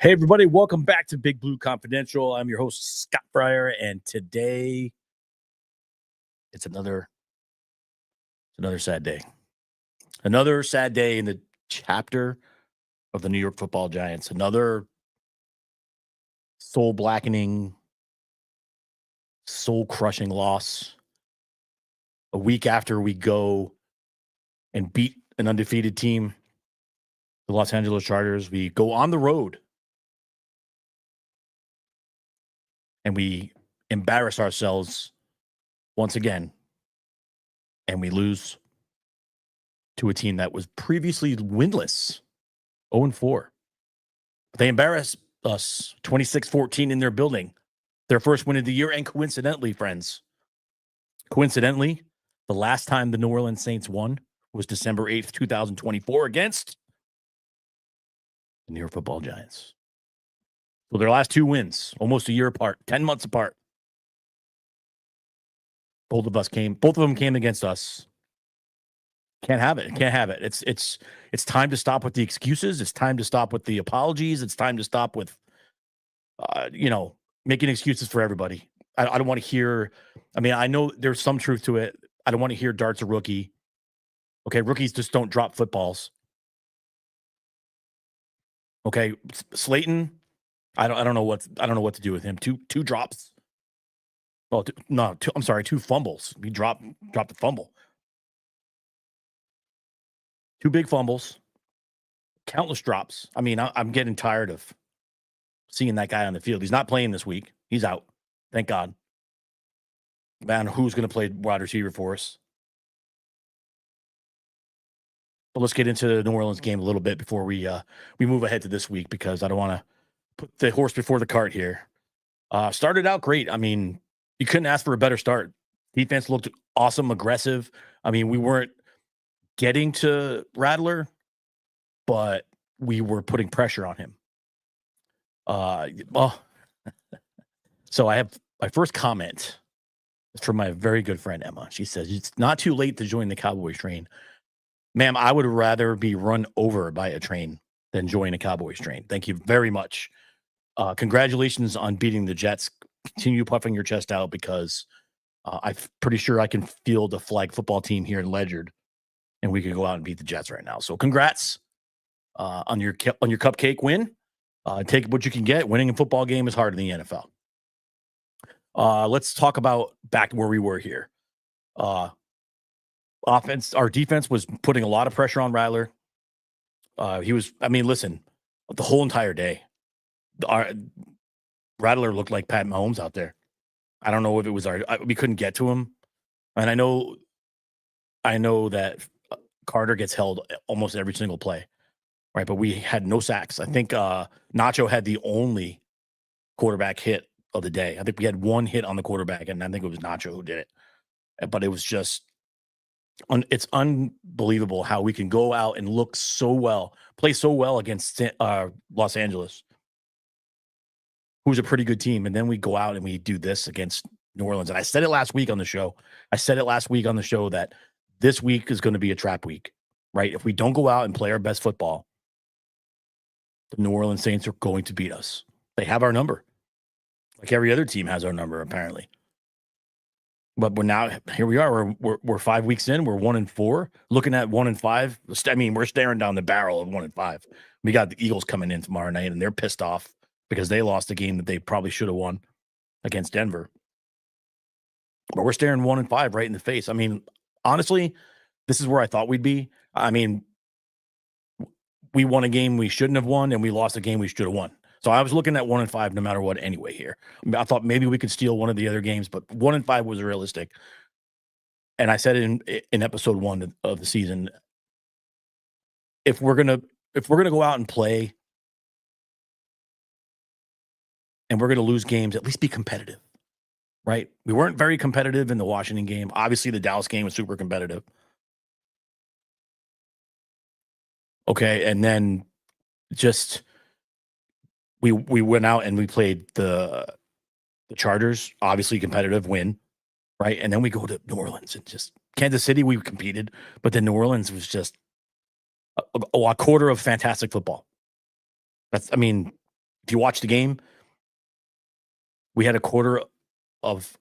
Hey, everybody, welcome back to Big Blue Confidential. I'm your host, Scott Fryer, and today it's another sad day. Another sad day in the chapter of the New York Football Giants. Another soul-blackening, soul-crushing loss. A week after we go and beat an undefeated team, the Los Angeles Chargers, we go on the road and we embarrass ourselves once again, and we lose to a team that was previously winless, 0-4. They embarrassed us 26-14 in their building, their first win of the year, and coincidentally, the last time the New Orleans Saints won was December 8th, 2024 against the New York Football Giants. So their last two wins, almost a year apart, 10 months apart. Both of them came against us. Can't have it. It's time to stop with the excuses. It's time to stop with the apologies. It's time to stop with, making excuses for everybody. I don't want to hear. I mean, I know there's some truth to it. I don't want to hear Dart's a rookie. Okay, rookies just don't drop footballs. Okay, Slayton. I don't know what to do with him. Two drops. Oh no, two fumbles. He dropped the fumble. Two big fumbles, countless drops. I mean, I'm getting tired of seeing that guy on the field. He's not playing this week. He's out. Thank God. Man, who's going to play wide receiver for us? But let's get into the New Orleans game a little bit before we move ahead to this week, because I don't want to put the horse before the cart here. Started out great. I mean, you couldn't ask for a better start. Defense looked awesome, aggressive. I mean, we weren't getting to Rattler, but we were putting pressure on him. So I have my first comment is from my very good friend Emma. She says, "It's not too late to join the Cowboys train." Ma'am, I would rather be run over by a train than join a Cowboys train. Thank you very much. Congratulations on beating the Jets. Continue puffing your chest out, because I'm pretty sure I can field a flag football team here in Ledyard, and we could go out and beat the Jets right now. So congrats on your cupcake win. Take what you can get. Winning a football game is hard in the NFL. Let's talk about back where we were here. Our defense was putting a lot of pressure on Rattler. Listen, the whole entire day, Rattler looked like Pat Mahomes out there. I don't know if it was we couldn't get to him. And I know that Carter gets held almost every single play, right? But we had no sacks. I think Nacho had the only quarterback hit of the day. I think we had one hit on the quarterback, and I think it was Nacho who did it. But it was just, it's unbelievable how we can go out and look so well, play so well against Los Angeles, who's a pretty good team, and then we go out and we do this against New Orleans. And I said it last week on the show. That this week is going to be a trap week, right? If we don't go out and play our best football, the New Orleans Saints are going to beat us. They have our number. Like every other team has our number, apparently. But here we are. We're 5 weeks in. We're 1-4. Looking at 1-5. I mean, we're staring down the barrel of 1-5. We got the Eagles coming in tomorrow night, and they're pissed off because they lost a game that they probably should have won against Denver. But we're staring 1-5 right in the face. I mean, honestly, this is where I thought we'd be. I mean, we won a game we shouldn't have won, and we lost a game we should have won. So I was looking at 1-5 no matter what anyway here. I thought maybe we could steal one of the other games, but 1-5 was realistic. And I said in episode 1 of the season, if we're gonna go out and play, and we're gonna lose games, at least be competitive, right? We weren't very competitive in the Washington game. Obviously, the Dallas game was super competitive. Okay, and then just we went out and we played the Chargers, obviously competitive win, right? And then we go to New Orleans and just Kansas City, we competed, but then New Orleans was just a quarter of fantastic football. if you watch the game, we had a quarter of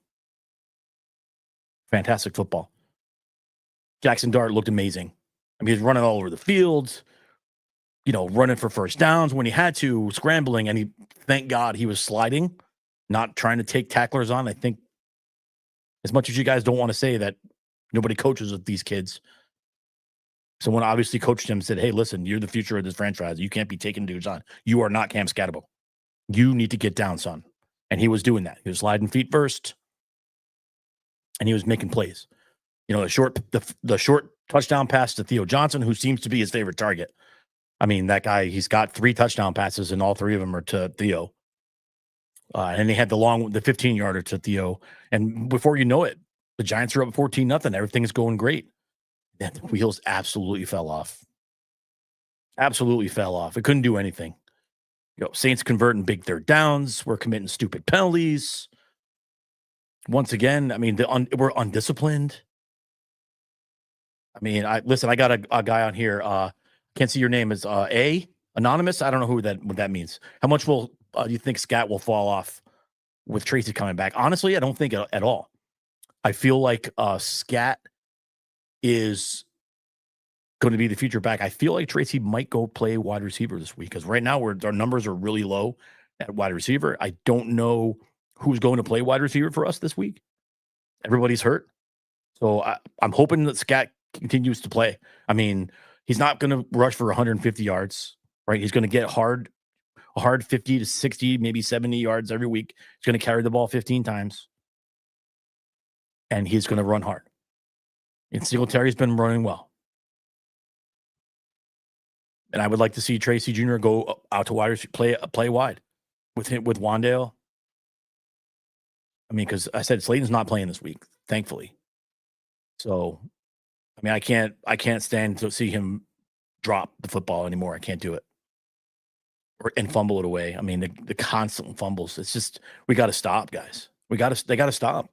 fantastic football. Jackson Dart looked amazing. I mean, he was running all over the field, running for first downs when he had to, scrambling, and thank God he was sliding, not trying to take tacklers on. I think as much as you guys don't want to say that nobody coaches with these kids, someone obviously coached him and said, hey, listen, you're the future of this franchise. You can't be taking dudes on. You are not Cam Scatterbo. You need to get down, son. And he was doing that. He was sliding feet first, and he was making plays. The short touchdown pass to Theo Johnson, who seems to be his favorite target. I mean, that guy, he's got 3 touchdown passes, and all 3 of them are to Theo. And they had the 15-yarder to Theo. And before you know it, the Giants are up 14-0. Everything's going great. Then the wheels absolutely fell off. Absolutely fell off. It couldn't do anything. Saints converting big third downs. We're committing stupid penalties. Once again, I mean, we're undisciplined. I mean, I got a guy on here. Can't see your name. Is anonymous? I don't know what that means. How much do you think Scat will fall off with Tracy coming back? Honestly, I don't think at all. I feel like Scat is going to be the future back. I feel like Tracy might go play wide receiver this week because right now our numbers are really low at wide receiver. I don't know who's going to play wide receiver for us this week. Everybody's hurt. So I'm hoping that Scat continues to play. I mean, he's not going to rush for 150 yards, right? He's going to get a hard 50 to 60, maybe 70 yards every week. He's going to carry the ball 15 times. And he's going to run hard. And Singletary's been running well. And I would like to see Tracy Jr. go out to wide receiver, play wide with Wandale. I mean, because I said Slayton's not playing this week, thankfully. So, I mean, I can't stand to see him drop the football anymore. I can't do it. And fumble it away. I mean, the constant fumbles. It's just, we got to stop, guys. They got to stop.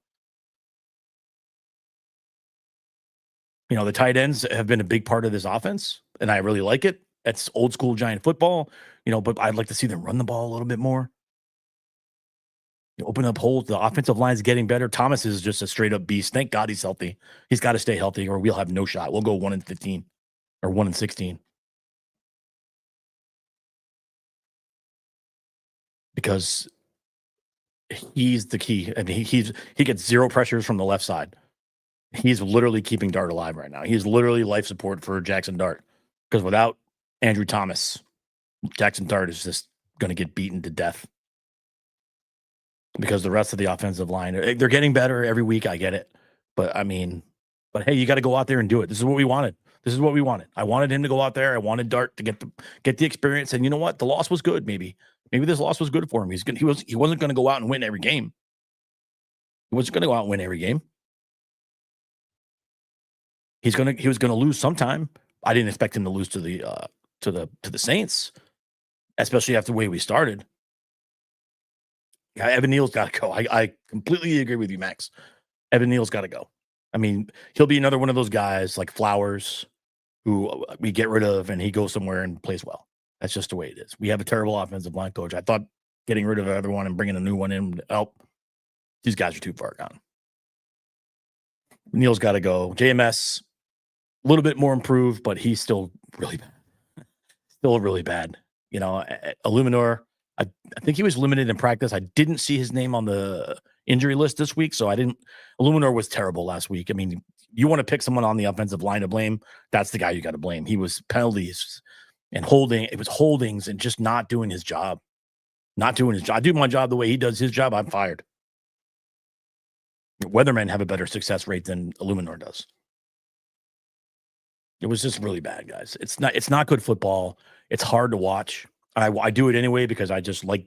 The tight ends have been a big part of this offense, and I really like it. It's old school Giant football, but I'd like to see them run the ball a little bit more. Open up holes. The offensive line is getting better. Thomas is just a straight up beast. Thank God he's healthy. He's got to stay healthy or we'll have no shot. We'll go 1-15 or 1-16. Because he's the key. I mean, he gets 0 pressures from the left side. He's literally keeping Dart alive right now. He's literally life support for Jackson Dart. Because without Andrew Thomas, Jackson Dart is just going to get beaten to death. Because the rest of the offensive line, they're getting better every week. I get it. But hey, you got to go out there and do it. This is what we wanted. I wanted him to go out there. I wanted Dart to get the experience. And you know what? The loss was good. Maybe this loss was good for him. He wasn't going to go out and win every game. He wasn't going to go out and win every game. He was going to lose sometime. I didn't expect him to lose to the Saints, especially after the way we started. Yeah, Evan Neal's got to go. I completely agree with you, Max. Evan Neal's got to go. I mean, he'll be another one of those guys like Flowers who we get rid of and he goes somewhere and plays well. That's just the way it is. We have a terrible offensive line coach. I thought getting rid of the other one and bringing a new one in would help. These guys are too far gone. Neal's got to go. JMS, a little bit more improved, but he's still really bad. Still really bad. Illuminor, I think he was limited in practice. I didn't see his name on the injury list this week, so I didn't. Illuminor was terrible last week. I mean, you want to pick someone on the offensive line to blame, that's the guy you got to blame. He was penalties and holding. It was holdings and just not doing his job. Not doing his job. I do my job the way he does his job, I'm fired. Weathermen have a better success rate than Illuminor does. It was just really bad, guys. It's not good football. It's hard to watch. I do it anyway because I just like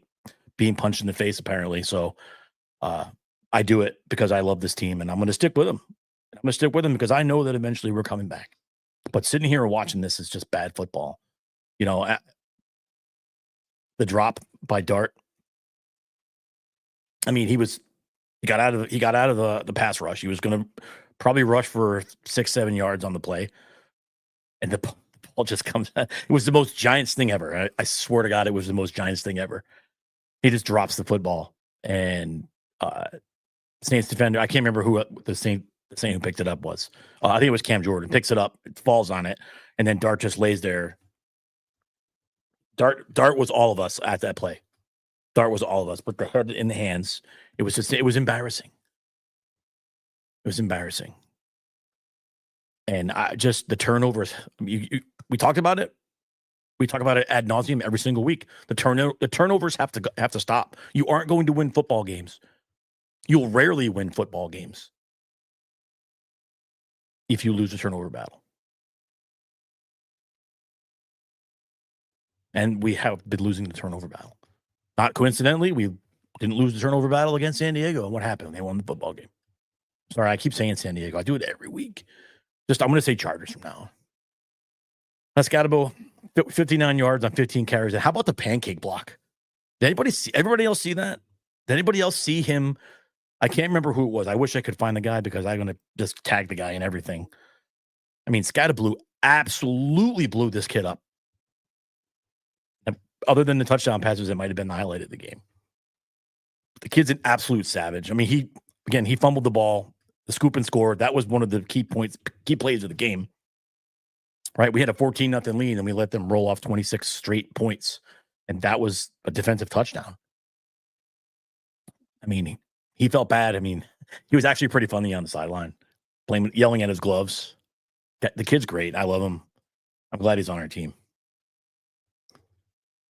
being punched in the face, apparently. So I do it because I love this team, and I'm going to stick with them. I'm going to stick with them because I know that eventually we're coming back. But sitting here and watching this is just bad football. The drop by Dart. I mean, he got out of the pass rush. He was going to probably rush for 6-7 yards on the play. And the ball just comes out. It was the most Giants thing ever. I swear to God, it was the most Giants thing ever. He just drops the football, and Saints defender, I can't remember who the Saint who picked it up was. I think it was Cam Jordan. Picks it up, it falls on it, and then Dart just lays there. Dart was all of us at that play. Dart was all of us, but the head in the hands. It was embarrassing. It was embarrassing. And the turnovers. We talked about it. We talk about it ad nauseum every single week. The turnovers have to stop. You aren't going to win football games. You'll rarely win football games if you lose a turnover battle. And we have been losing the turnover battle. Not coincidentally, we didn't lose the turnover battle against San Diego. And what happened? They won the football game. Sorry, I keep saying San Diego. I do it every week. I'm going to say Chargers from now on. Scatterbo, 59 yards on 15 carries. And how about the pancake block? Did everybody else see that? Did anybody else see him? I can't remember who it was. I wish I could find the guy because I'm going to just tag the guy and everything. I mean, Scatterblue absolutely blew this kid up. Other than the touchdown passes, it might have been the highlight of the game. The kid's an absolute savage. I mean, he fumbled the ball, the scoop and score. That was one of the key plays of the game. Right? We had a 14-0 lead, and we let them roll off 26 straight points. And that was a defensive touchdown. I mean, he felt bad. I mean, he was actually pretty funny on the sideline, yelling at his gloves. The kid's great. I love him. I'm glad he's on our team.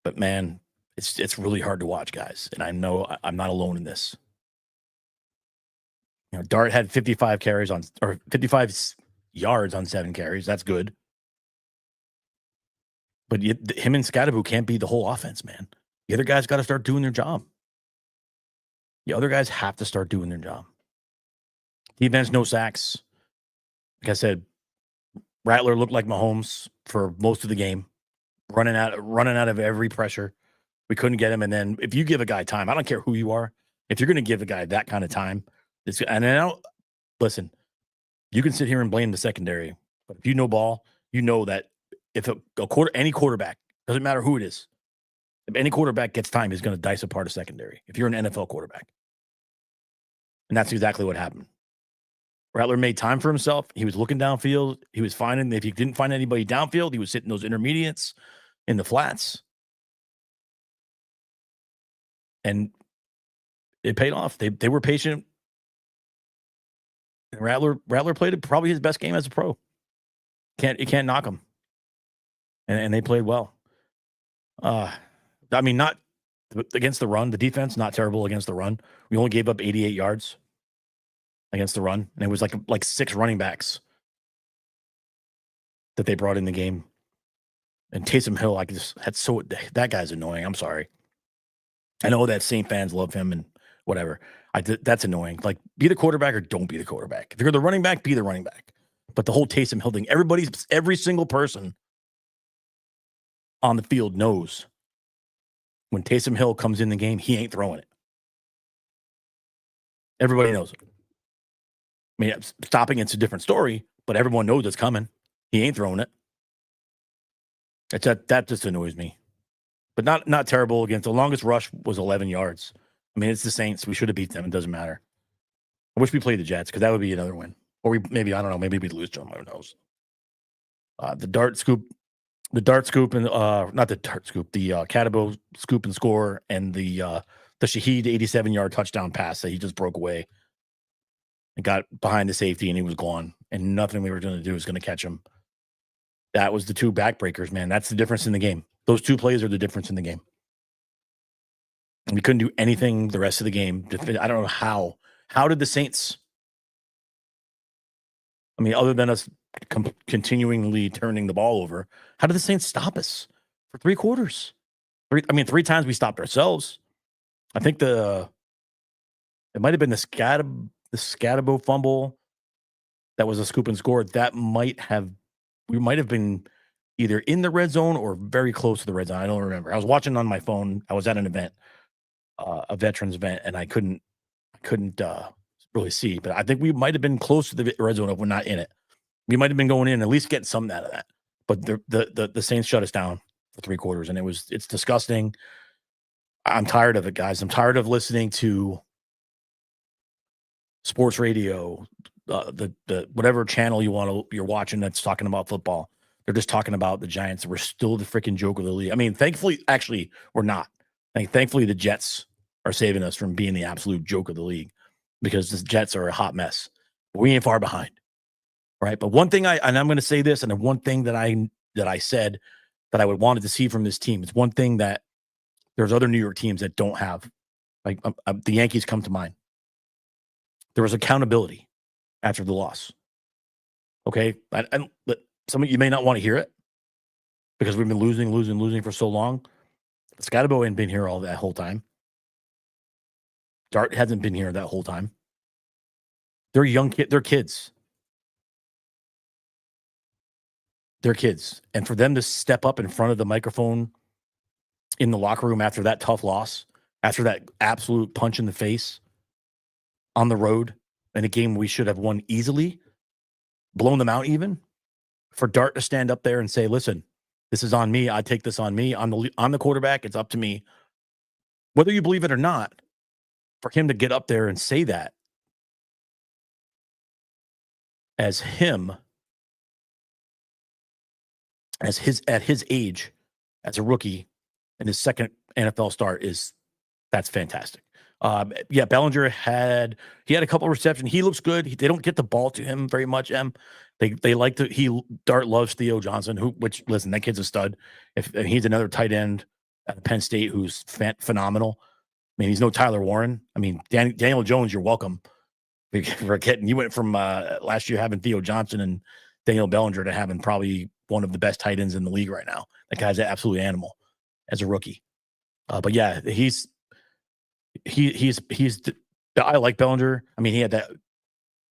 But man, it's really hard to watch, guys. And I know I'm not alone in this. You know, Dart had 55 yards on 7 carries. That's good. But him and Scatterbo can't be the whole offense, man. The other guys got to start doing their job. The other guys have to start doing their job. Defense, no sacks. Like I said, Rattler looked like Mahomes for most of the game, running out of every pressure. We couldn't get him. And then if you give a guy time, I don't care who you are, if you're going to give a guy that kind of time, listen, you can sit here and blame the secondary, but if you know ball, you know that if any quarterback, doesn't matter who it is, if any quarterback gets time, he's going to dice apart a secondary. If you're an NFL quarterback, and that's exactly what happened. Rattler made time for himself. He was looking downfield. He was finding, if he didn't find anybody downfield, he was hitting those intermediates in the flats. And it paid off. They were patient. And Rattler played probably his best game as a pro. You can't knock him. And they played well. I mean, not against the run. The defense, not terrible against the run. We only gave up 88 yards against the run. And it was like 6 running backs that they brought in the game. And Taysom Hill, that guy's annoying. I'm sorry. I know that Saint fans love him and whatever. That's annoying. Like, be the quarterback or don't be the quarterback. If you're the running back, be the running back. But the whole Taysom Hill thing, every single person on the field knows when Taysom Hill comes in the game, he ain't throwing it. Everybody knows it. I mean, stopping it's a different story, but everyone knows it's coming. He ain't throwing it. That just annoys me. But not terrible against the longest rush was 11 yards. I mean, it's the Saints. We should have beat them. It doesn't matter. I wish we played the Jets because that would be another win. Or I don't know. Maybe we'd lose to them. Who knows? The dart scoop, and not the dart scoop, the Catabo scoop and score, and the Shaheed 87-yard touchdown pass that he just broke away and got behind the safety, and he was gone. And nothing we were going to do was going to catch him. That was the 2 backbreakers, man. That's the difference in the game. Those 2 plays are the difference in the game. And we couldn't do anything the rest of the game. I don't know how. How did the Saints? I mean, other than us continually turning the ball over, how did the Saints stop us for 3 quarters? 3 times we stopped ourselves. I think it might have been the Scatabo fumble that was a scoop and score. We might have been either in the red zone or very close to the red zone. I don't remember. I was watching on my phone. I was at an event, a veterans event, and I couldn't really see. But I think we might have been close to the red zone if we're not in it. We might have been going in, at least getting something out of that. But the Saints shut us down for 3 quarters, and it's disgusting. I'm tired of it, guys. I'm tired of listening to sports radio, the whatever channel you're watching that's talking about football. They're just talking about the Giants. We're still the freaking joke of the league. I mean, thankfully, actually, we're not. Thankfully, the Jets are saving us from being the absolute joke of the league because the Jets are a hot mess. We ain't far behind, right? But one thing I'm going to say this, and the one thing that I said that I would wanted to see from this team. It's one thing that there's other New York teams that don't have. Like the Yankees come to mind. There was accountability after the loss. Okay, but some of you may not want to hear it because we've been losing for so long. Scotabo ain't been here all that whole time. Dart hasn't been here that whole time. They're young kids. They're kids. They're kids. And for them to step up in front of the microphone in the locker room after that tough loss, after that absolute punch in the face on the road in a game we should have won easily, blown them out even, for Dart to stand up there and say, listen, this is on me. I take this on me. I'm the quarterback. It's up to me. Whether you believe it or not, for him to get up there and say that as him, at his age, as a rookie in his second NFL start, that's fantastic. Yeah, Bellinger had a couple of receptions. He looks good. They don't get the ball to him very much. They like to. Dart loves Theo Johnson, which listen, that kid's a stud. And he's another tight end at Penn State who's phenomenal. I mean, he's no Tyler Warren. I mean, Daniel Jones, you're welcome. For getting, you went from last year having Theo Johnson and Daniel Bellinger to having probably one of the best tight ends in the league right now. That guy's an absolute animal as a rookie. But yeah, I like Bellinger. I mean, he had that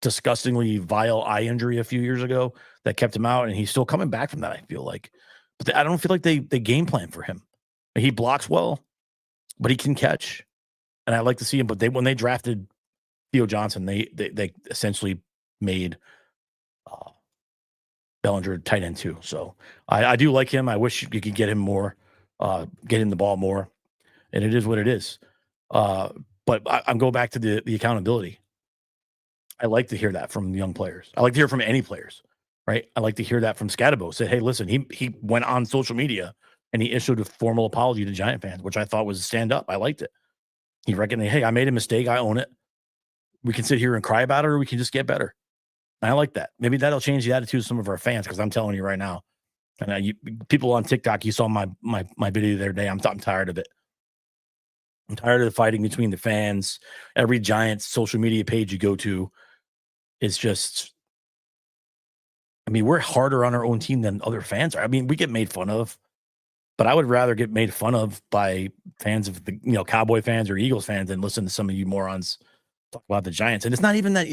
disgustingly vile eye injury a few years ago that kept him out, and he's still coming back from that, I feel like. But I don't feel like they game plan for him. He blocks well, but he can catch, and I like to see him. But when they drafted Theo Johnson, they essentially made Bellinger tight end too. So I do like him. I wish you could get him more, get him the ball more, and it is what it is. But I'm going back to the accountability. I like to hear that from young players. I like to hear from any players, right? I like to hear that from Scatabo. Said, hey, listen, he went on social media and he issued a formal apology to Giant fans, which I thought was stand up. I liked it. He recognized, hey, I made a mistake. I own it. We can sit here and cry about it, or we can just get better. And I like that. Maybe that'll change the attitude of some of our fans, because I'm telling you right now, and people on TikTok, you saw my video the other day. I'm tired of it. I'm tired of the fighting between the fans. Every Giants social media page you go to is just, I mean, we're harder on our own team than other fans are. I mean, we get made fun of, but I would rather get made fun of by fans of the, Cowboy fans or Eagles fans than listen to some of you morons talk about the Giants. And it's not even that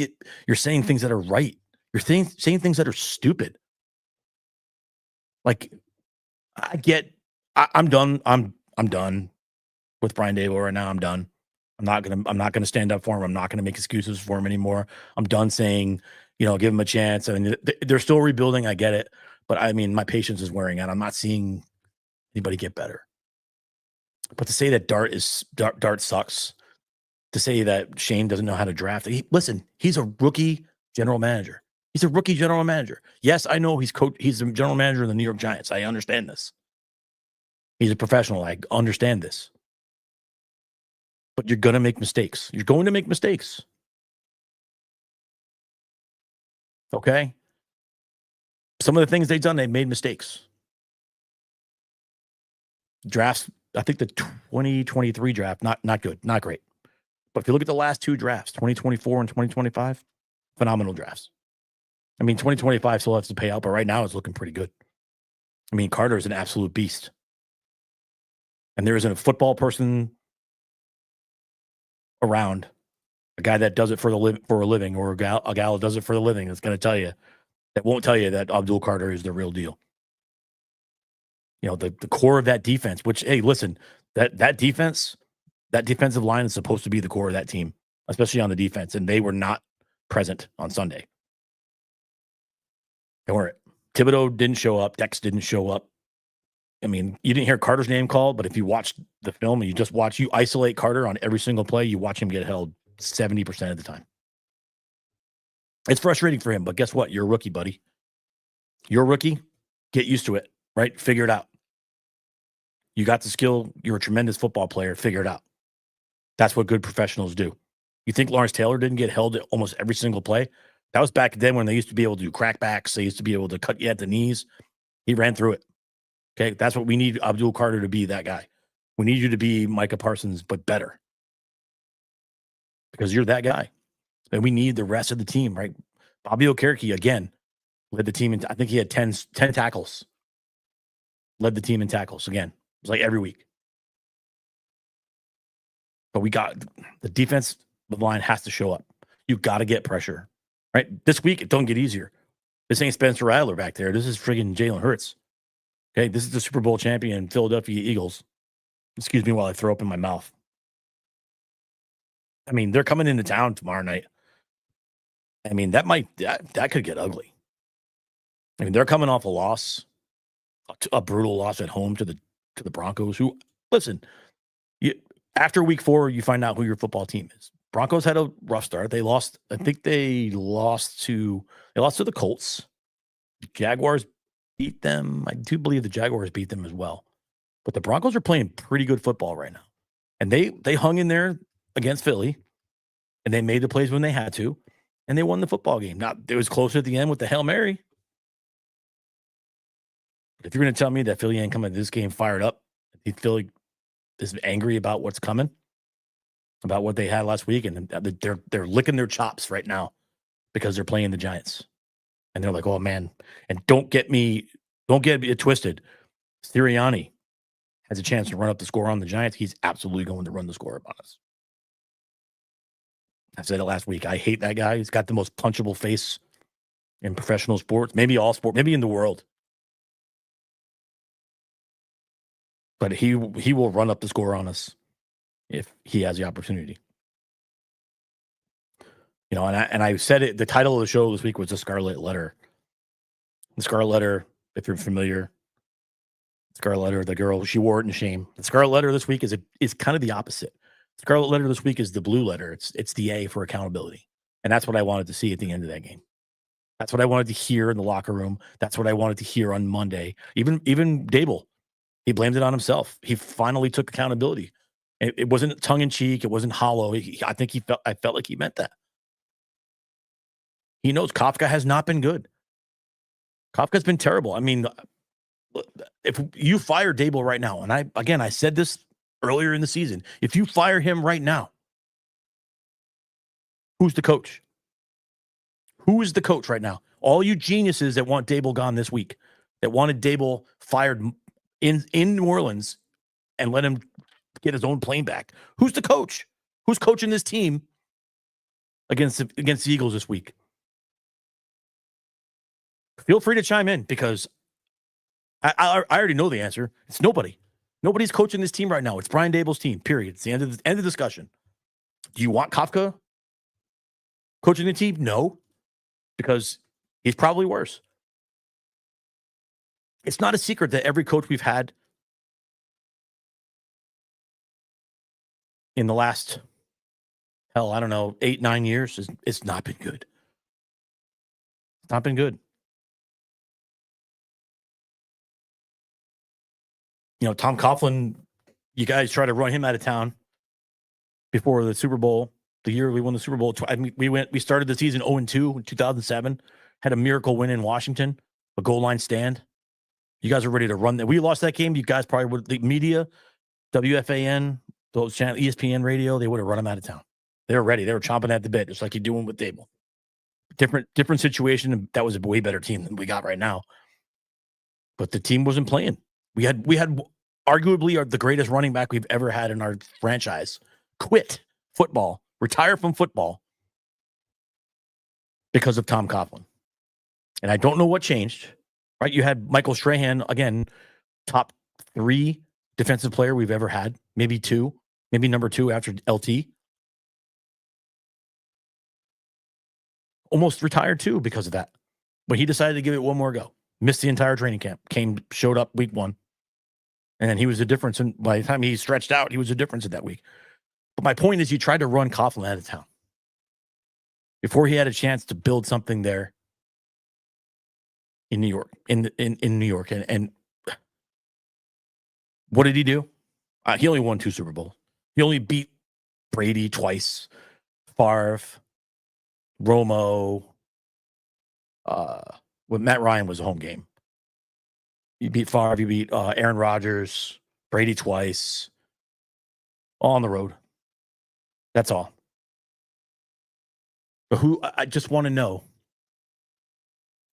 you're saying things that are right. You're saying things that are stupid. Like, I'm done. I'm done with Brian Daboll right now. I'm done. I'm not gonna stand up for him. I'm not gonna make excuses for him anymore. I'm done saying, give him a chance. I mean, they're still rebuilding. I get it, but I mean, my patience is wearing out. I'm not seeing anybody get better. But to say that Dart sucks, to say that Shane doesn't know how to draft, listen, he's a rookie general manager. He's a rookie general manager. Yes, I know he's a general manager of the New York Giants. I understand this. He's a professional. I understand this. But you're going to make mistakes. You're going to make mistakes. Okay? Some of the things they've done, they've made mistakes. Drafts, I think the 2023 draft, not good, not great. But if you look at the last two drafts, 2024 and 2025, phenomenal drafts. I mean, 2025 still has to pay out, but right now it's looking pretty good. I mean, Carter is an absolute beast. And there isn't a football person around, a guy that does it for a living, or a gal that does it for a living, that's going to tell you, that won't tell you that Abdul Carter is the real deal. The core of that defense, which, hey, listen, that defense, that defensive line is supposed to be the core of that team, especially on the defense, and they were not present on Sunday. They weren't. Thibodeau didn't show up. Dex didn't show up. I mean, you didn't hear Carter's name called, but if you watch the film and you isolate Carter on every single play, you watch him get held 70% of the time. It's frustrating for him, but guess what? You're a rookie, buddy. You're a rookie. Get used to it, right? Figure it out. You got the skill. You're a tremendous football player. Figure it out. That's what good professionals do. You think Lawrence Taylor didn't get held at almost every single play? That was back then when they used to be able to do crackbacks. They used to be able to cut you at the knees. He ran through it. Okay, that's what we need Abdul Carter to be, that guy. We need you to be Micah Parsons, but better. Because you're that guy. And we need the rest of the team, right? Bobby Okereke, again, led the team. I think he had 10 tackles. Led the team in tackles again. It was like every week. But we got the defense, the line has to show up. You got to get pressure, right? This week, it don't get easier. This ain't Spencer Rattler back there. This is friggin' Jalen Hurts. Okay, this is the Super Bowl champion Philadelphia Eagles. Excuse me while I throw up in my mouth. I mean, they're coming into town tomorrow night. I mean, that could get ugly. I mean, they're coming off a loss, a brutal loss at home to the Broncos. Who, listen, after week 4, you find out who your football team is. Broncos had a rough start. They lost. I think they lost to the Colts. Jaguars beat them. I do believe the Jaguars beat them as well. But the Broncos are playing pretty good football right now. And they hung in there against Philly, and they made the plays when they had to, and they won the football game. Now, it was closer at the end with the Hail Mary. But if you're going to tell me that Philly ain't coming to this game fired up, Philly is angry about what's coming, about what they had last week, and they're licking their chops right now because they're playing the Giants. And they're like, oh, man. And don't get it twisted. Sirianni has a chance to run up the score on the Giants. He's absolutely going to run the score up on us. I said it last week. I hate that guy. He's got the most punchable face in professional sports, maybe all sport, maybe in the world. But he will run up the score on us if he has the opportunity. You know, and I said it, the title of the show this week was The Scarlet Letter. The Scarlet Letter, if you're familiar, Scarlet Letter, the girl, she wore it in shame. The Scarlet Letter this week is kind of the opposite. Scarlet Letter this week is the blue letter. It's the A for accountability. And that's what I wanted to see at the end of that game. That's what I wanted to hear in the locker room. That's what I wanted to hear on Monday. Even Dable, he blamed it on himself. He finally took accountability. It wasn't tongue in cheek. It wasn't hollow. I felt like he meant that. He knows Kafka has not been good. Kafka's been terrible. I mean, if you fire Dable right now, and I said this earlier in the season, if you fire him right now, who's the coach? Who is the coach right now? All you geniuses that want Dable gone this week, that wanted Dable fired in New Orleans and let him get his own plane back. Who's the coach? Who's coaching this team against the Eagles this week? Feel free to chime in because I already know the answer. It's nobody. Nobody's coaching this team right now. It's Brian Dable's team, period. It's the end of the discussion. Do you want Kafka coaching the team? No, because he's probably worse. It's not a secret that every coach we've had in the last, 8-9 years, it's not been good. It's not been good. You know, Tom Coughlin, you guys try to run him out of town before the Super Bowl. The year we won the Super Bowl, we started the season 0-2 in 2007, had a miracle win in Washington, a goal line stand. You guys are ready to run that. We lost that game. You guys probably would, the media, WFAN, those channel, ESPN radio, they would have run him out of town. They were ready. They were chomping at the bit, just like you're doing with Dable. Different situation. That was a way better team than we got right now. But the team wasn't playing. We had arguably the greatest running back we've ever had in our franchise quit football, retire from football because of Tom Coughlin. And I don't know what changed, right? You had Michael Strahan, again, top 3 defensive player we've ever had, maybe 2, maybe number 2 after LT. Almost retired too because of that. But he decided to give it one more go. Missed the entire training camp. Showed up week 1. And then he was a difference. And by the time he stretched out, he was a difference in that week. But my point is, you tried to run Coughlin out of town before he had a chance to build something there in New York. In New York, and what did he do? He only won 2 Super Bowls. He only beat Brady twice, Favre, Romo. When Matt Ryan was a home game, you beat Favre, you beat Aaron Rodgers, Brady twice, all on the road. That's all. But I just want to know,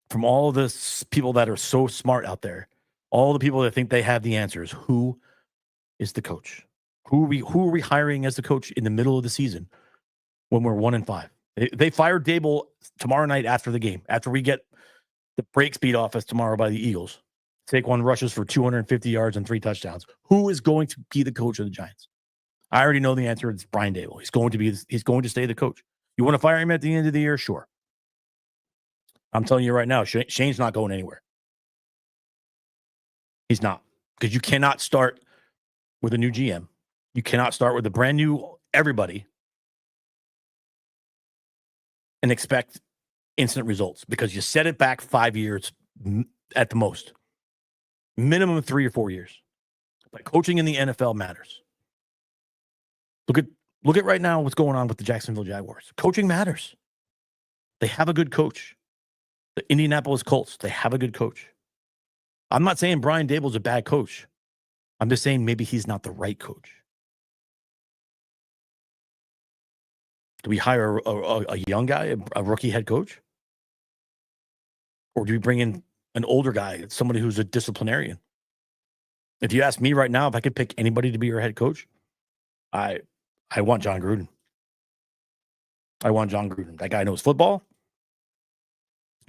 from all the people that are so smart out there, all the people that think they have the answers, who is the coach? Who are we hiring as the coach in the middle of the season when we're 1-5? They fired Dable tomorrow night after the game, after we get the brakes beat off us tomorrow by the Eagles. Saquon rushes for 250 yards and 3 touchdowns. Who is going to be the coach of the Giants? I already know the answer. It's Brian Dable. He's going to stay the coach. You want to fire him at the end of the year? Sure. I'm telling you right now, Shane's not going anywhere. He's not. Because you cannot start with a new GM. You cannot start with a brand new everybody and expect instant results, because you set it back 5 years at the most. Minimum 3 or 4 years. But coaching in the NFL matters. Look at right now what's going on with the Jacksonville Jaguars. Coaching matters. They have a good coach. The Indianapolis Colts, they have a good coach. I'm not saying Brian Dable's a bad coach. I'm just saying maybe he's not the right coach. Do we hire a young guy, a rookie head coach? Or do we bring in an older guy, somebody who's a disciplinarian? If you ask me right now, if I could pick anybody to be your head coach, I want John Gruden. I want John Gruden. That guy knows football.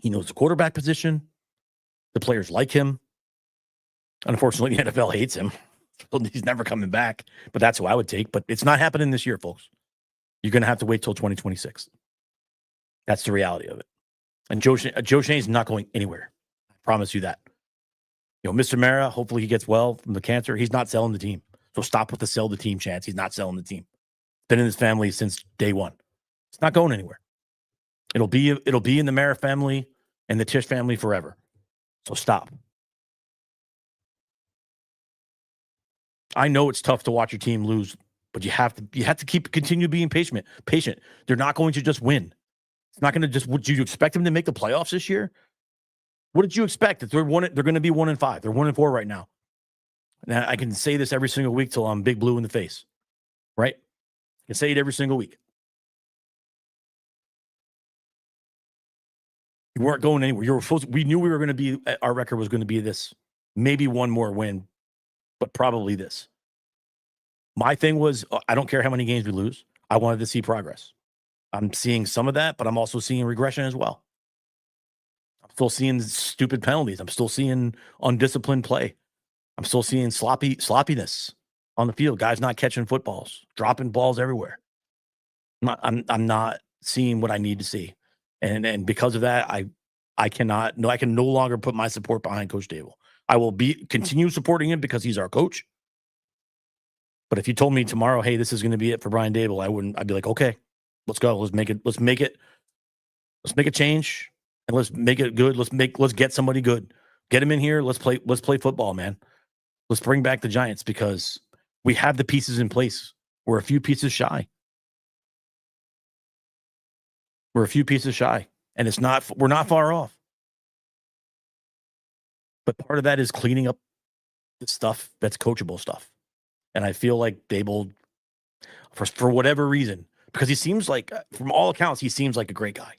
He knows the quarterback position. The players like him. Unfortunately, the NFL hates him. He's never coming back. But that's who I would take. But it's not happening this year, folks. You're going to have to wait till 2026. That's the reality of it. And Joe Shane's not going anywhere. I promise you that. Mr. Mara, hopefully he gets well from the cancer. He's not selling the team. So stop with the sell the team chance. He's not selling the team. Been in his family since day one. It's not going anywhere. It'll be in the Mara family and the Tisch family forever. So stop. I know it's tough to watch your team lose, but you have to continue being patient. They're not going to just win. It's not going to just. Would you expect them to make the playoffs this year? What did you expect? If they're going to be 1-5. They're 1-4 right now. And I can say this every single week till I'm big blue in the face, right? I can say it every single week. You weren't going anywhere. We knew we were going to be. Our record was going to be this. Maybe one more win, but probably this. My thing was, I don't care how many games we lose. I wanted to see progress. I'm seeing some of that, but I'm also seeing regression as well. I'm still seeing stupid penalties. I'm still seeing undisciplined play. I'm still seeing sloppiness on the field. Guys not catching footballs, dropping balls everywhere. I'm not seeing what I need to see. And because of that, I can no longer put my support behind Coach Dable. I will continue supporting him because he's our coach. But if you told me tomorrow, hey, this is going to be it for Brian Dable, I'd be like, okay, let's go. Let's make a change and let's make it good. Let's get somebody good. Get him in here. Let's play football, man. Let's bring back the Giants because we have the pieces in place. We're a few pieces shy. And we're not far off. But part of that is cleaning up the stuff that's coachable stuff. And I feel like Dable, for whatever reason, because he seems like, from all accounts, he seems like a great guy.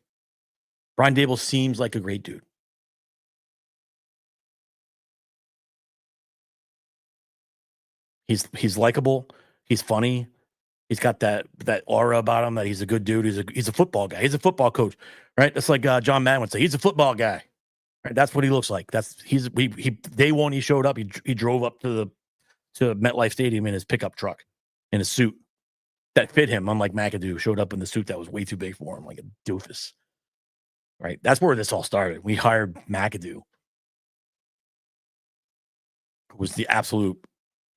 Brian Dable seems like a great dude. He's likable. He's funny. He's got that aura about him that he's a good dude. He's a football guy. He's a football coach, right? That's like John Madden would say. He's a football guy, right? That's what he looks like. Day one he showed up. He drove up to MetLife Stadium in his pickup truck, in a suit that fit him. Unlike McAdoo, showed up in the suit that was way too big for him, like a doofus. Right? That's where this all started. We hired McAdoo, who was the absolute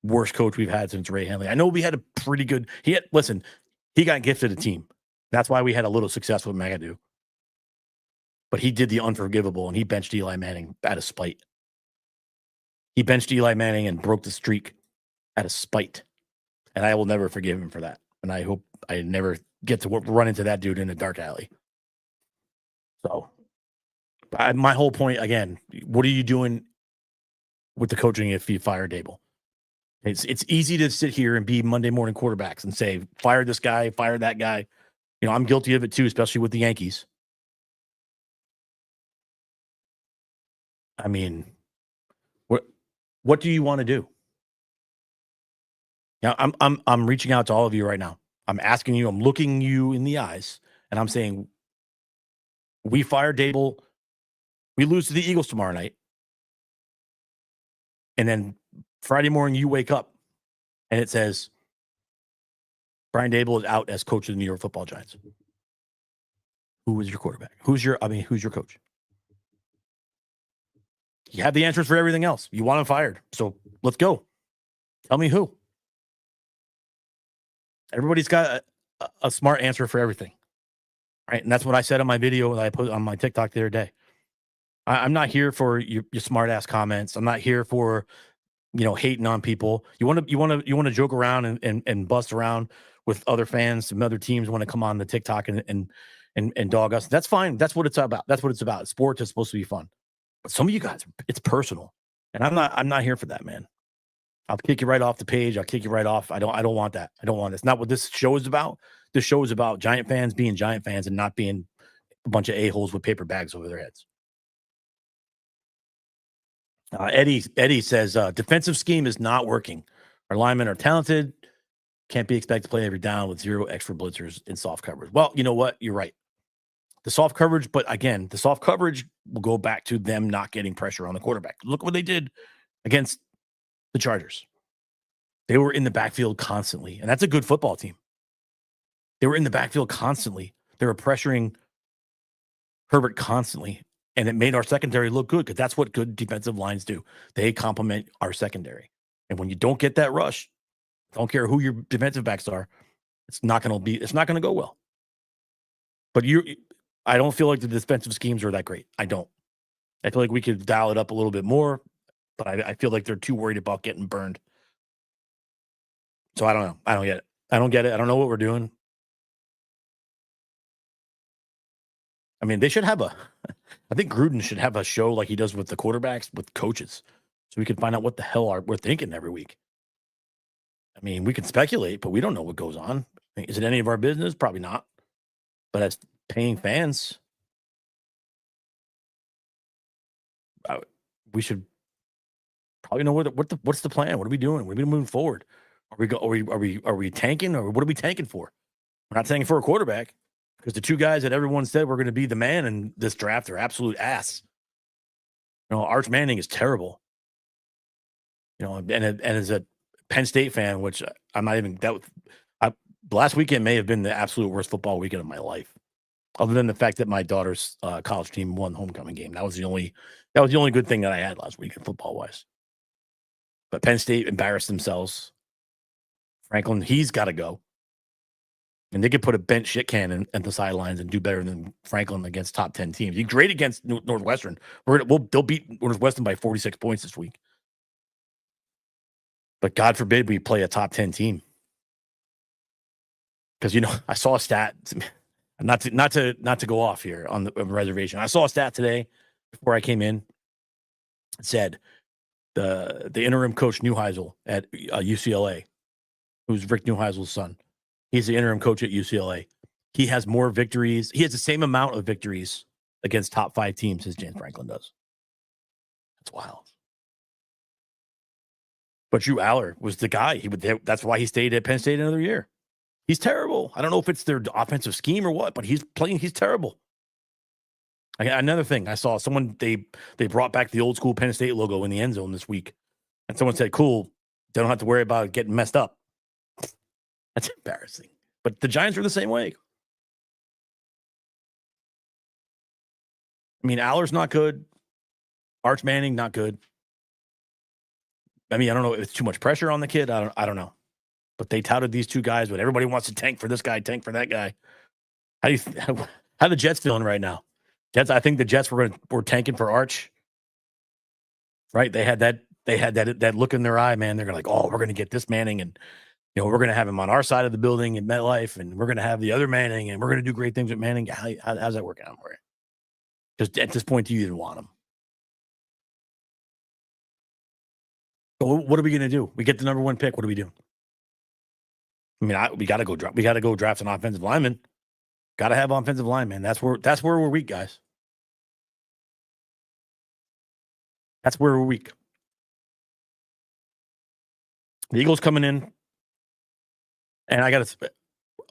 worst coach we've had since Ray Handley. I know we had a pretty good. He got gifted a team. That's why we had a little success with Magadoo. But he did the unforgivable, and he benched Eli Manning out of spite. He benched Eli Manning and broke the streak out of spite. And I will never forgive him for that. And I hope I never get to run into that dude in a dark alley. So my whole point, again, what are you doing with the coaching if you fire Dable? It's easy to sit here and be Monday morning quarterbacks and say, fire this guy, fire that guy. You know, I'm guilty of it too, especially with the Yankees. I mean, what do you want to do? Now, I'm reaching out to all of you right now. I'm asking you, I'm looking you in the eyes, and I'm saying, we fire Dable, we lose to the Eagles tomorrow night, and then Friday morning you wake up and it says Brian Dable is out as coach of the New York Football Giants. Who is your quarterback? Who's your coach? You have the answers for everything else. You want him fired. So let's go. Tell me who. Everybody's got a smart answer for everything. Right. And that's what I said on my video that I put on my TikTok the other day. I'm not here for your smart ass comments. I'm not here for, hating on people. You want to joke around and bust around with other fans, some other teams want to come on the TikTok and dog us. That's fine. That's what it's about. That's what it's about. Sports is supposed to be fun. But some of you guys, it's personal. And I'm not here for that, man. I'll kick you right off the page. I'll kick you right off. I don't want that. I don't want this. Not what this show is about. This show is about Giant fans being Giant fans and not being a bunch of a-holes with paper bags over their heads. Eddie says, defensive scheme is not working. Our linemen are talented. Can't be expected to play every down with 0 extra blitzers in soft coverage. Well, you know what? You're right. The soft coverage, but again, the soft coverage will go back to them not getting pressure on the quarterback. Look what they did against the Chargers. They were in the backfield constantly, and that's a good football team. They were in the backfield constantly. They were pressuring Herbert constantly, and it made our secondary look good because that's what good defensive lines do. They complement our secondary. And when you don't get that rush, don't care who your defensive backs are, it's not going to go well. But I don't feel like the defensive schemes are that great. I don't. I feel like we could dial it up a little bit more, but I feel like they're too worried about getting burned. So I don't know. I don't get it. I don't know what we're doing. I mean, they should have I think Gruden should have a show like he does with the quarterbacks, with coaches, so we can find out what the hell we're thinking every week. I mean, we can speculate, but we don't know what goes on. Is it any of our business? Probably not. But as paying fans, we should probably know what's the plan. What are we doing? What are we moving forward? Are we tanking, or what are we tanking for? We're not tanking for a quarterback because the two guys that everyone said were going to be the man in this draft are absolute ass. Arch Manning is terrible. And as a Penn State fan, which I'm not even last weekend may have been the absolute worst football weekend of my life, other than the fact that my daughter's college team won the homecoming game. That was the only good thing that I had last weekend football wise. But Penn State embarrassed themselves. Franklin, he's got to go. And they could put a bent shit can at the sidelines and do better than Franklin against top 10 teams. He's great against Northwestern. They'll beat Northwestern by 46 points this week. But God forbid we play a top 10 team. Because I saw a stat, not to go off here on the reservation. I saw a stat today before I came in. It said the interim coach Neuheisel at UCLA, who's Rick Neuheisel's son. He's the interim coach at UCLA. He has more victories. He has the same amount of victories against top 5 teams as James Franklin does. That's wild. But Drew Aller was the guy. That's why he stayed at Penn State another year. He's terrible. I don't know if it's their offensive scheme or what, but he's terrible. Another thing, I saw someone, they brought back the old school Penn State logo in the end zone this week. And someone said, cool, they don't have to worry about it getting messed up. That's embarrassing. But the Giants are the same way. I mean, Aller's not good. Arch Manning, not good. I mean, I don't know if it's too much pressure on the kid. I don't know. But they touted these two guys, but everybody wants to tank for this guy, tank for that guy. How do you how the Jets feeling right now? Jets, I think the Jets were tanking for Arch. Right? They had that look in their eye, man. They're like, oh, we're gonna get this Manning, and we're gonna have him on our side of the building in MetLife, and we're gonna have the other Manning, and we're gonna do great things with Manning. How's that working out for you? Because at this point, you didn't want him. So what are we gonna do? We get the number 1 pick. What do we do? I mean, we got to go draft. We got to go draft an offensive lineman. Got to have offensive lineman. That's where we're weak, guys. That's where we're weak. The Eagles coming in, and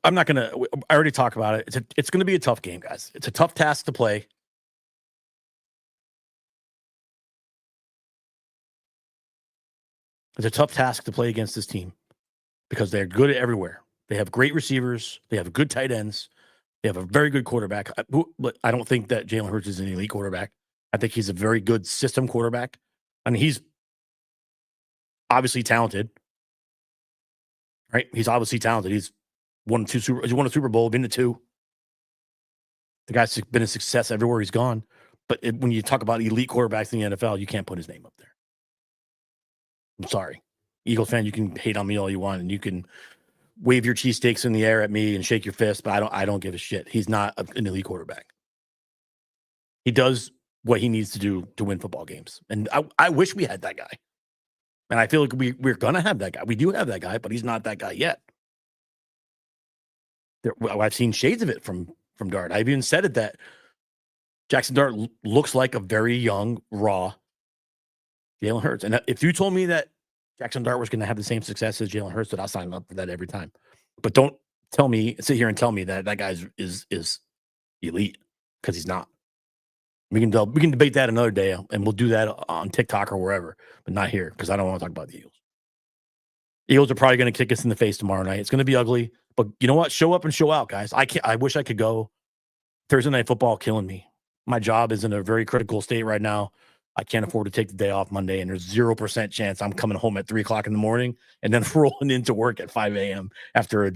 I'm not gonna. I already talked about it. It's going to be a tough game, guys. It's a tough task to play. It's a tough task to play against this team because they're good at everywhere. They have great receivers. They have good tight ends. They have a very good quarterback. I don't think that Jalen Hurts is an elite quarterback. I think he's a very good system quarterback. I mean, he's obviously talented, right? He's obviously talented. He's won a Super Bowl, been to 2. The guy's been a success everywhere he's gone. But when you talk about elite quarterbacks in the NFL, you can't put his name up there. I'm sorry. Eagles fan, you can hate on me all you want, and you can wave your cheesesteaks in the air at me and shake your fist, but I don't give a shit. He's not an elite quarterback. He does what he needs to do to win football games. And I wish we had that guy. And I feel like we're going to have that guy. We do have that guy, but he's not that guy yet. I've seen shades of it from Dart. I've even said it that Jackson Dart looks like a very young, raw Jalen Hurts. And if you told me that Jackson Dart was going to have the same success as Jalen Hurts, that I'll sign up for that every time. But don't sit here and tell me that guy is elite, because he's not. We can debate that another day, and we'll do that on TikTok or wherever, but not here, because I don't want to talk about the Eagles. Eagles are probably going to kick us in the face tomorrow night. It's going to be ugly, but you know what? Show up and show out, guys. I wish I could go. Thursday Night Football killing me. My job is in a very critical state right now. I can't afford to take the day off Monday, and there's 0% chance I'm coming home at 3:00 in the morning and then rolling into work at 5 a.m. after the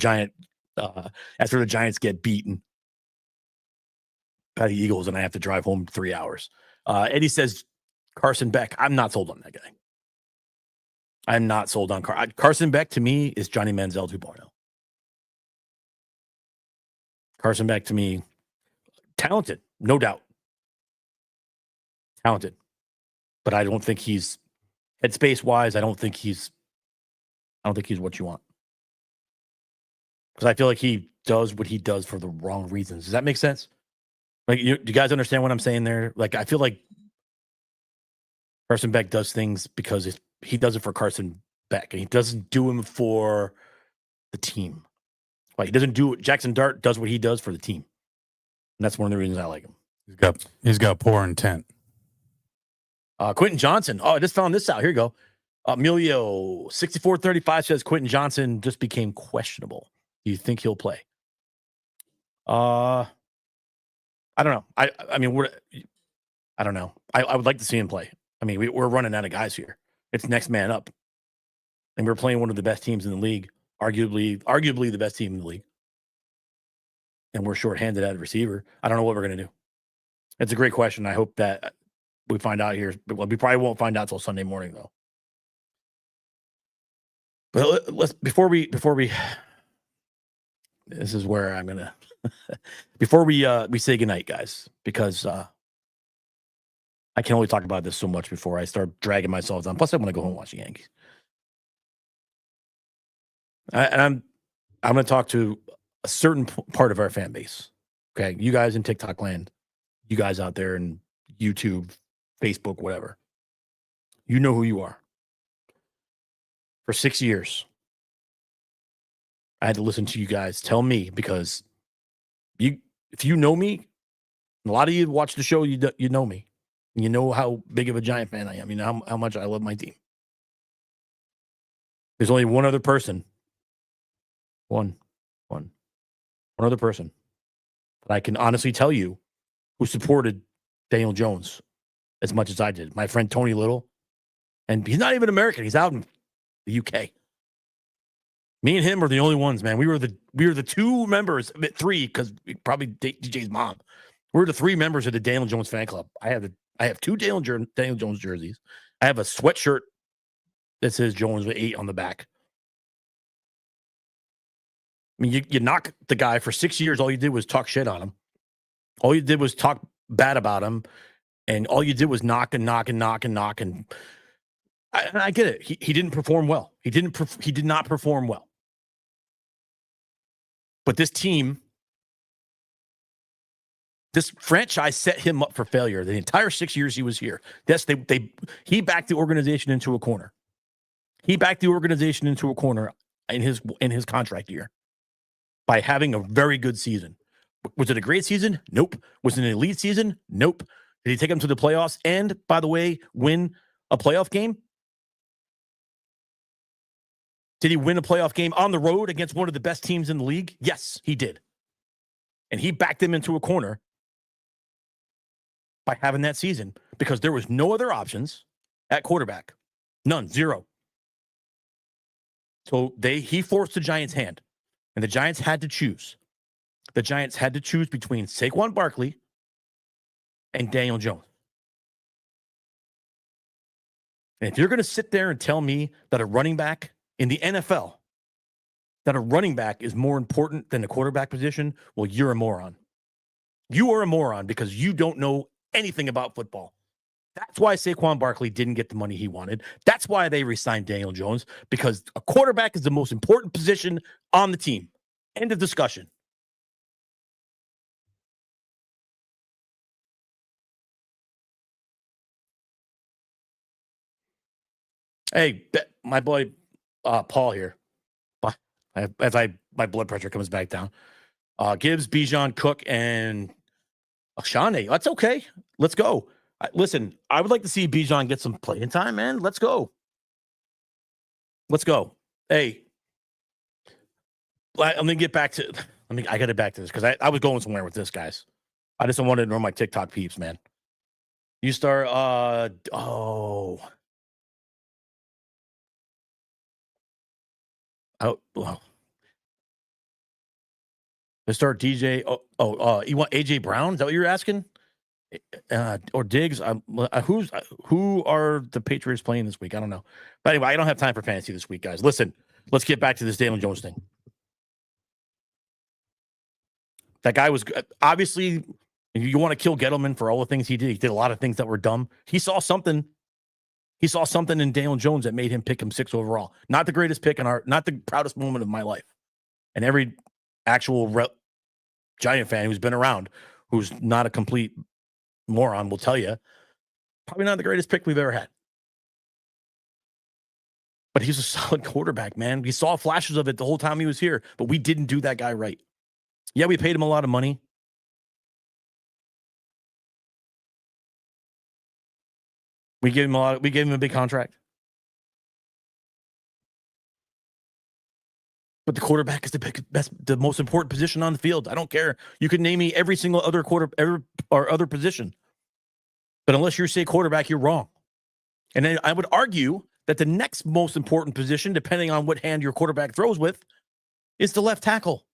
Giants get beaten by the Eagles, and I have to drive home 3 hours. Eddie says Carson Beck. I'm not sold on that guy. I'm not sold on Carson Beck. To me, is Johnny Manziel 2.0. Carson Beck, to me, talented, no doubt. Talented. But I don't think he's headspace wise. I don't think he's what you want. Because I feel like he does what he does for the wrong reasons. Does that make sense? Like, do you guys understand what I'm saying there? Like, I feel like Carson Beck does things because he does it for Carson Beck, and he doesn't do them for the team. Like, he doesn't do it. Jackson Dart does what he does for the team. And that's one of the reasons I like him. He's got poor intent. Quentin Johnson. Oh, I just found this out. Here you go. Emilio 6435 says Quentin Johnson just became questionable. Do you think he'll play? I don't know. I mean, I don't know. I would like to see him play. I mean, we're running out of guys here. It's next man up, and we're playing one of the best teams in the league, arguably the best team in the league, and we're shorthanded at receiver. I don't know what we're gonna do. It's a great question. I hope that we find out here. Well, we probably won't find out till Sunday morning, though. But let's before we this is where I'm gonna before we say goodnight, guys, because I can only talk about this so much before I start dragging myself down. Plus, I want to go home and watch the Yankees. And I'm going to talk to a certain part of our fan base. Okay, you guys in TikTok land, you guys out there in YouTube, Facebook, whatever. You know who you are. For 6 years, I had to listen to you guys tell me, because if you know me, a lot of you watch the show, you know me. You know how big of a Giant fan I am. You know how much I love my team. There's only one other person. One other person that I can honestly tell you who supported Daniel Jones as much as I did. My friend Tony Little And he's not even American. He's out in the UK. Me and him are the only ones, man. We were the two members, three, because probably DJ's mom. We're the three members of the Daniel Jones fan club. I have two Daniel Jones jerseys. I have a sweatshirt that says Jones with 8 on the back. I mean, you knock the guy for 6 years. All you did was talk shit on him. All you did was talk bad about him, and all you did was knock. And I get it. He didn't perform well. He did not perform well. But this team, this franchise set him up for failure the entire 6 years he was here. Yes, he backed the organization into a corner. He backed the organization into a corner in his contract year by having a very good season. Was it a great season? Nope. Was it an elite season? Nope. Did he take them to the playoffs and, by the way, win a playoff game? Did he win a playoff game on the road against one of the best teams in the league? Yes, he did. And he backed them into a corner by having that season because there was no other options at quarterback. None. Zero. So he forced the Giants' hand, and the Giants had to choose. The Giants had to choose between Saquon Barkley and Daniel Jones. And if you're going to sit there and tell me that a running back in the NFL, that a running back is more important than the quarterback position, well, you're a moron. You are a moron because you don't know anything about football. That's why Saquon Barkley didn't get the money he wanted. That's why they re-signed Daniel Jones, because a quarterback is the most important position on the team. End of discussion. Hey, my boy Paul here. My blood pressure comes back down. Gibbs, Bijan, Cook, and Shane. That's okay. Let's go. Listen, I would like to see Bijan get some playing time, man. Let's go. Let's go. Hey, let me get back to. I got to back to this because I was going somewhere with this, guys. I just don't want to ignore my TikTok peeps, man. You start. Well. Let's start DJ. You want AJ Brown? Is that what you're asking? Or Diggs? Who are the Patriots playing this week? I don't know. But anyway, I don't have time for fantasy this week, guys. Listen, let's get back to this Daniel Jones thing. That guy was obviously. You want to kill Gettleman for all the things he did. He did a lot of things that were dumb. He saw something. He saw something in Daniel Jones that made him pick him 6 overall. Not the greatest pick not the proudest moment of my life. And every actual Giant fan who's been around, who's not a complete moron, will tell you, probably not the greatest pick we've ever had. But he's a solid quarterback, man. We saw flashes of it the whole time he was here, but we didn't do that guy right. Yeah, we paid him a lot of money. We gave him a big contract. But the quarterback is the most important position on the field. I don't care. You could name me every single other other position. But unless you say quarterback, you're wrong. And then I would argue that the next most important position, depending on what hand your quarterback throws with, is the left tackle,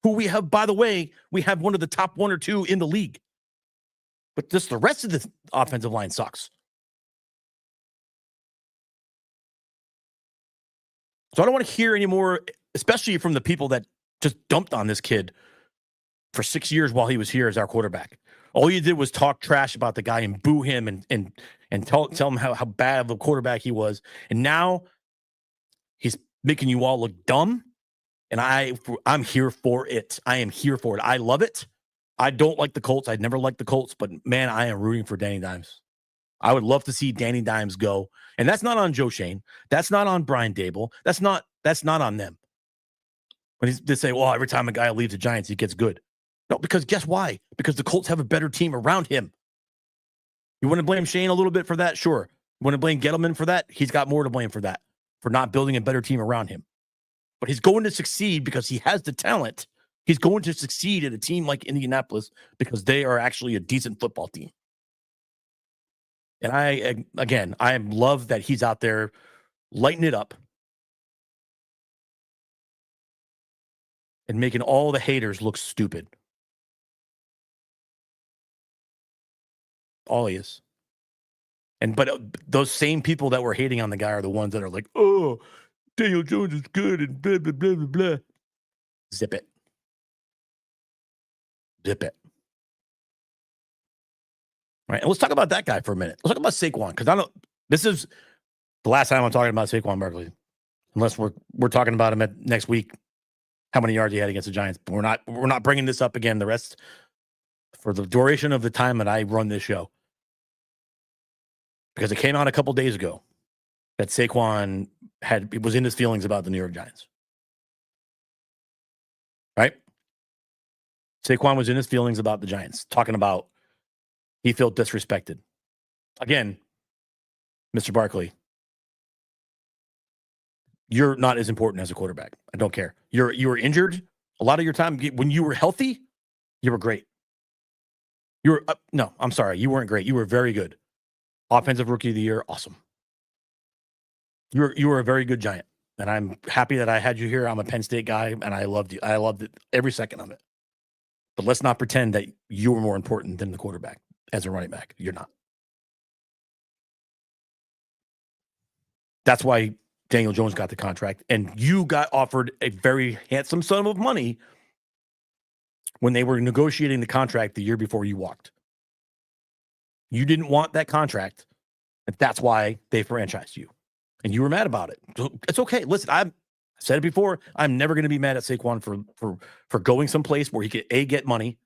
who we have, by the way, we have one of the top 1 or 2 in the league. But just the rest of the offensive line sucks. So I don't want to hear any more, especially from the people that just dumped on this kid for 6 years while he was here as our quarterback. All you did was talk trash about the guy and boo him and tell him how bad of a quarterback he was. And now he's making you all look dumb. And I'm here for it. I am here for it. I love it. I don't like the Colts. I'd never liked the Colts, but man, I am rooting for Danny Dimes. I would love to see Danny Dimes go. And that's not on Joe Shane. That's not on Brian Dable. That's not on them. When they say, well, every time a guy leaves the Giants, he gets good. No, because guess why? Because the Colts have a better team around him. You want to blame Shane a little bit for that? Sure. You want to blame Gettleman for that? He's got more to blame for that, for not building a better team around him. But he's going to succeed because he has the talent. He's going to succeed at a team like Indianapolis because they are actually a decent football team. And I love that he's out there lighting it up and making all the haters look stupid. All he is. But those same people that were hating on the guy are the ones that are like, oh, Daniel Jones is good and blah, blah, blah, blah, blah. Zip it. Zip it. Right. And let's talk about that guy for a minute. Let's talk about Saquon, because this is the last time I'm talking about Saquon Barkley, unless we're talking about him next week, how many yards he had against the Giants. But we're not bringing this up again the rest for the duration of the time that I run this show. Because it came out a couple days ago that Saquon was in his feelings about the New York Giants. Right? Saquon was in his feelings about the Giants, talking about he felt disrespected. Again, Mr. Barkley, you're not as important as a quarterback. I don't care. You were injured a lot of your time. When you were healthy, you were great. No, I'm sorry. You weren't great. You were very good. Offensive Rookie of the Year, awesome. You were a very good Giant, and I'm happy that I had you here. I'm a Penn State guy, and I loved you. I loved it, every second of it. But let's not pretend that you were more important than the quarterback as a running back. You're not. That's why Daniel Jones got the contract, and you got offered a very handsome sum of money when they were negotiating the contract the year before you walked. You didn't want that contract, and that's why they franchised you. And you were mad about it. It's okay. Listen, I've said it before. I'm never going to be mad at Saquon for going someplace where he could A, get money,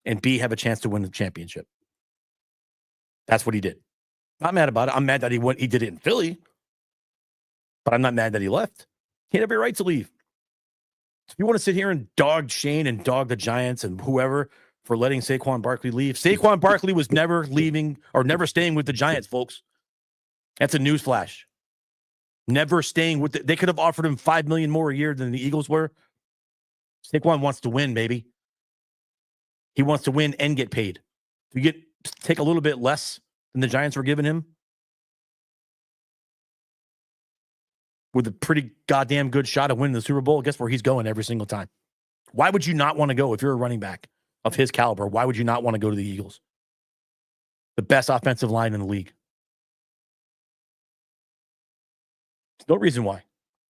and B, have a chance to win the championship. That's what he did. Not mad about it. I'm mad that he did it in Philly, but I'm not mad that he left. He had every right to leave. If you want to sit here and dog Shane and dog the Giants and whoever for letting Saquon Barkley leave, Saquon Barkley was never leaving or never staying with the Giants, folks. That's a newsflash. Never staying with they could have offered him $5 million more a year than the Eagles were. Saquon wants to win, baby. He wants to win and get paid. If you take a little bit less than the Giants were giving him with a pretty goddamn good shot of winning the Super Bowl, guess where he's going every single time? Why would you not want to go if you're a running back of his caliber? Why would you not want to go to the Eagles? The best offensive line in the league. There's no reason why.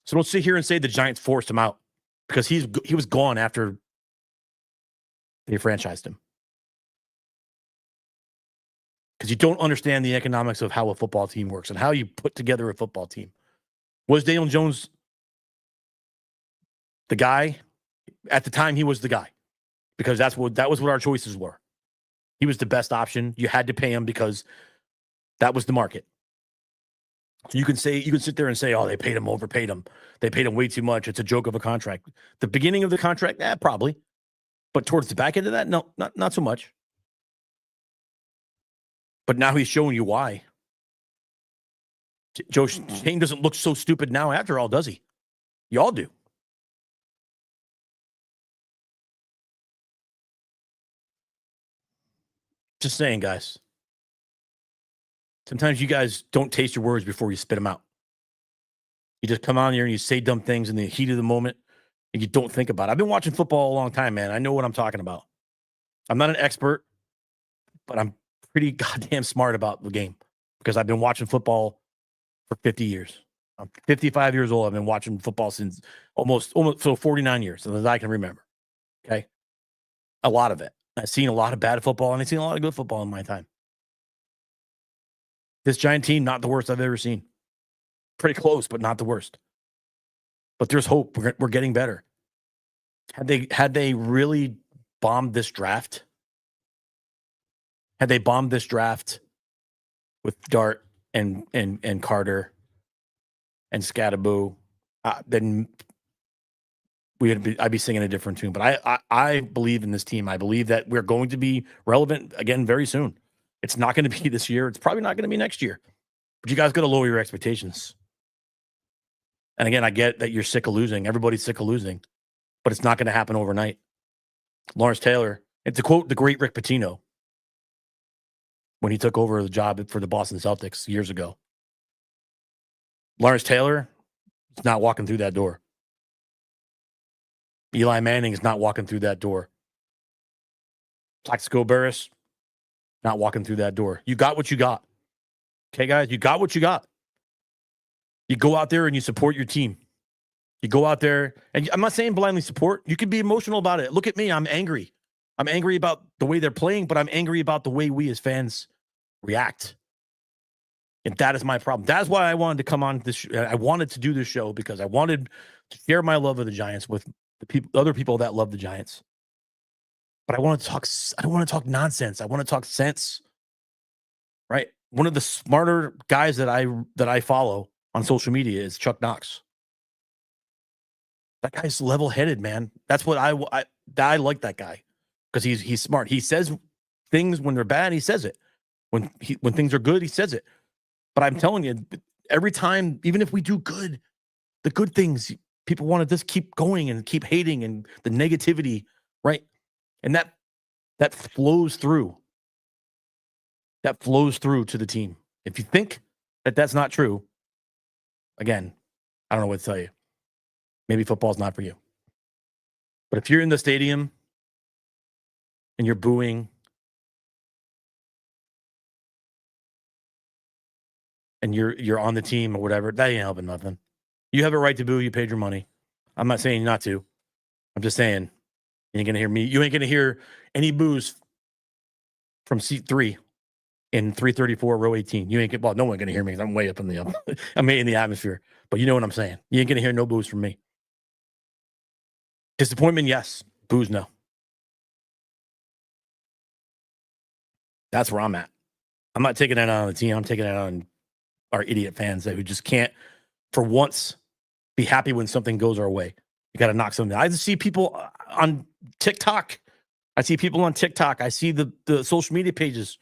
So don't sit here and say the Giants forced him out, because he was gone after they franchised him. Because you don't understand the economics of how a football team works and how you put together a football team. Was Daniel Jones the guy? At the time, he was the guy, because that was what our choices were. He was the best option. You had to pay him because that was the market. So you can sit there and say, oh, they overpaid him. They paid him way too much. It's a joke of a contract. The beginning of the contract, probably. But towards the back end of that, no, not so much. But now he's showing you why. Shane doesn't look so stupid now after all, does he? You all do. Just saying, guys. Sometimes you guys don't taste your words before you spit them out. You just come on here and you say dumb things in the heat of the moment, and you don't think about it. I've been watching football a long time, man. I know what I'm talking about. I'm not an expert, but I'm pretty goddamn smart about the game, because I've been watching football for 50 years. I'm 55 years old. I've been watching football since almost 49 years, as I can remember. Okay? A lot of it. I've seen a lot of bad football, and I've seen a lot of good football in my time. This Giant team, not the worst I've ever seen. Pretty close, but not the worst. But there's hope. We're getting better. Had they really bombed this draft, with Dart and Carter and Scattaboo, then I'd be singing a different tune. But I believe in this team. I believe that we're going to be relevant again very soon. It's not going to be this year. It's probably not going to be next year. But you guys got to lower your expectations. And again, I get that you're sick of losing. Everybody's sick of losing. But it's not going to happen overnight. Lawrence Taylor, and to quote the great Rick Pitino, when he took over the job for the Boston Celtics years ago. Lawrence Taylor is not walking through that door. Eli Manning is not walking through that door. Plaxico Burress, not walking through that door. You got what you got. Okay, guys, you got what you got. You go out there and you support your team. You go out there, and I'm not saying blindly support. You can be emotional about it. Look at me. I'm angry. I'm angry about the way they're playing, but I'm angry about the way we as fans react. And that is my problem. That's why I wanted to come on this. I wanted to do this show because I wanted to share my love of the Giants with the other people that love the Giants. But I want to talk. I don't want to talk nonsense. I want to talk sense. Right? One of the smarter guys that I follow on social media is Chuck Knox. That guy's level-headed, man. That's what I like that guy because he's smart. He says things when they're bad. He says it when things are good. He says it. But I'm telling you, every time, even if we do good, the good things, people want to just keep going and keep hating and the negativity, right? And that flows through. That flows through to the team. If you think that that's not true, again, I don't know what to tell you. Maybe football's not for you. But if you're in the stadium and you're booing and you're on the team or whatever, that ain't helping nothing. You have a right to boo. You paid your money. I'm not saying not to. I'm just saying you ain't gonna hear me. You ain't gonna hear any boos from seat 3 in 334 row 18. You ain't get. Well, no one gonna hear me. I'm way up in the I'm way in the atmosphere. But you know what I'm saying. You ain't gonna hear no boos from me. Disappointment, yes. Boos, no. That's where I'm at. I'm not taking it out on the team. I'm taking it out on our idiot fans who just can't, for once, be happy when something goes our way. You got to knock something down. I just see people on TikTok. I see the social media pages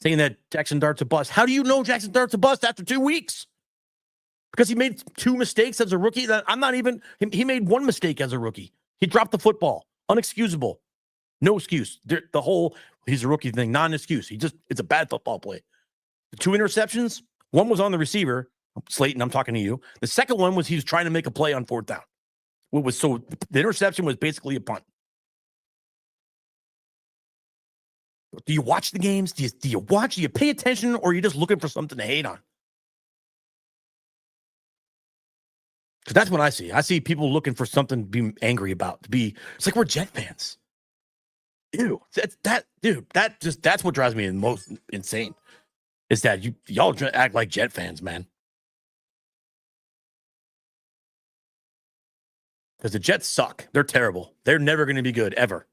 saying that Jackson Dart's a bust. How do you know Jackson Dart's a bust after 2 weeks? Because he made 2 mistakes as a rookie. He made 1 mistake as a rookie. He dropped the football. Unexcusable. No excuse. The whole he's a rookie thing, not an excuse. It's a bad football play. The 2 interceptions, one was on the receiver, Slayton, I'm talking to you. The second one was he was trying to make a play on 4th down. The interception was basically a punt. Do you watch the games? Do you watch? Do you pay attention, or are you just looking for something to hate on? Because that's what I see. I see people looking for something to be angry about. It's like we're Jet fans. Ew. That's what drives me the most insane. Is that y'all act like Jet fans, man. Because the Jets suck. They're terrible. They're never going to be good, ever.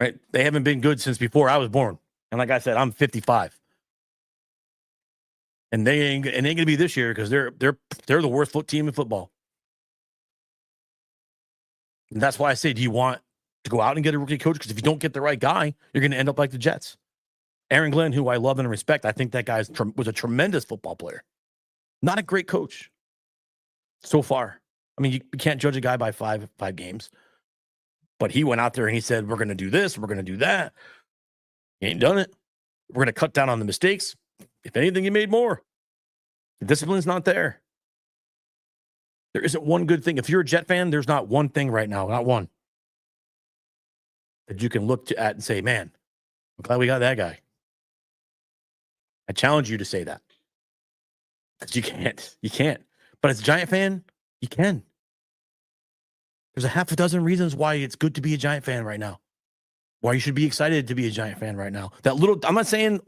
Right? They haven't been good since before I was born. And like I said, I'm 55. And they ain't going to be this year because they're the worst team in football. And that's why I say, do you want to go out and get a rookie coach? Because if you don't get the right guy, you're going to end up like the Jets. Aaron Glenn, who I love and respect, I think that guy was a tremendous football player. Not a great coach so far. I mean, you can't judge a guy by five games. But he went out there and he said, we're going to do this. We're going to do that. He ain't done it. We're going to cut down on the mistakes. If anything, he made more. The discipline's not there. There isn't one good thing. If you're a Jet fan, there's not one thing right now, not one, that you can look at and say, man, I'm glad we got that guy. I challenge you to say that. Because you can't. You can't. But as a Giant fan, you can. There's a half a dozen reasons why it's good to be a Giant fan right now. Why you should be excited to be a Giant fan right now. I'm not saying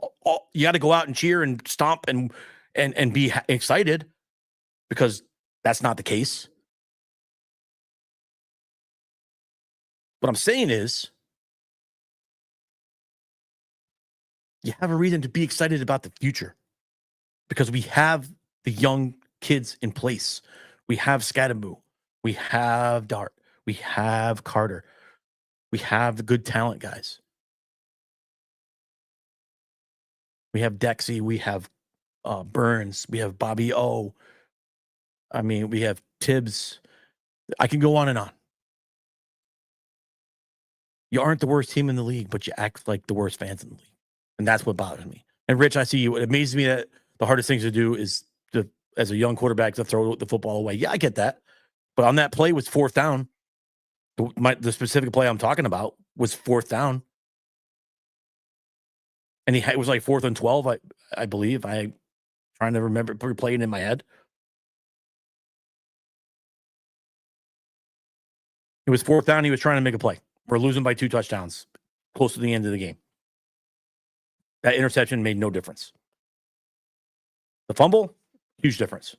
you got to go out and cheer and stomp and be excited, because that's not the case. What I'm saying is you have a reason to be excited about the future, because we have the young kids in place. We have Scadaboo. We have Dart. We have Carter. We have the good talent guys. We have Dexy. We have Burns. We have Bobby O. I mean, we have Tibbs. I can go on and on. You aren't the worst team in the league, but you act like the worst fans in the league. And that's what bothers me. And Rich, I see you. It amazes me that the hardest things to do is as a young quarterback to throw the football away. Yeah, I get that. But on that play was 4th down. The specific play I'm talking about was 4th down. And it was like 4th and 12, I believe. I'm trying to remember replaying in my head. It was 4th down. He was trying to make a play. We're losing by 2 touchdowns close to the end of the game. That interception made no difference. The fumble, huge difference.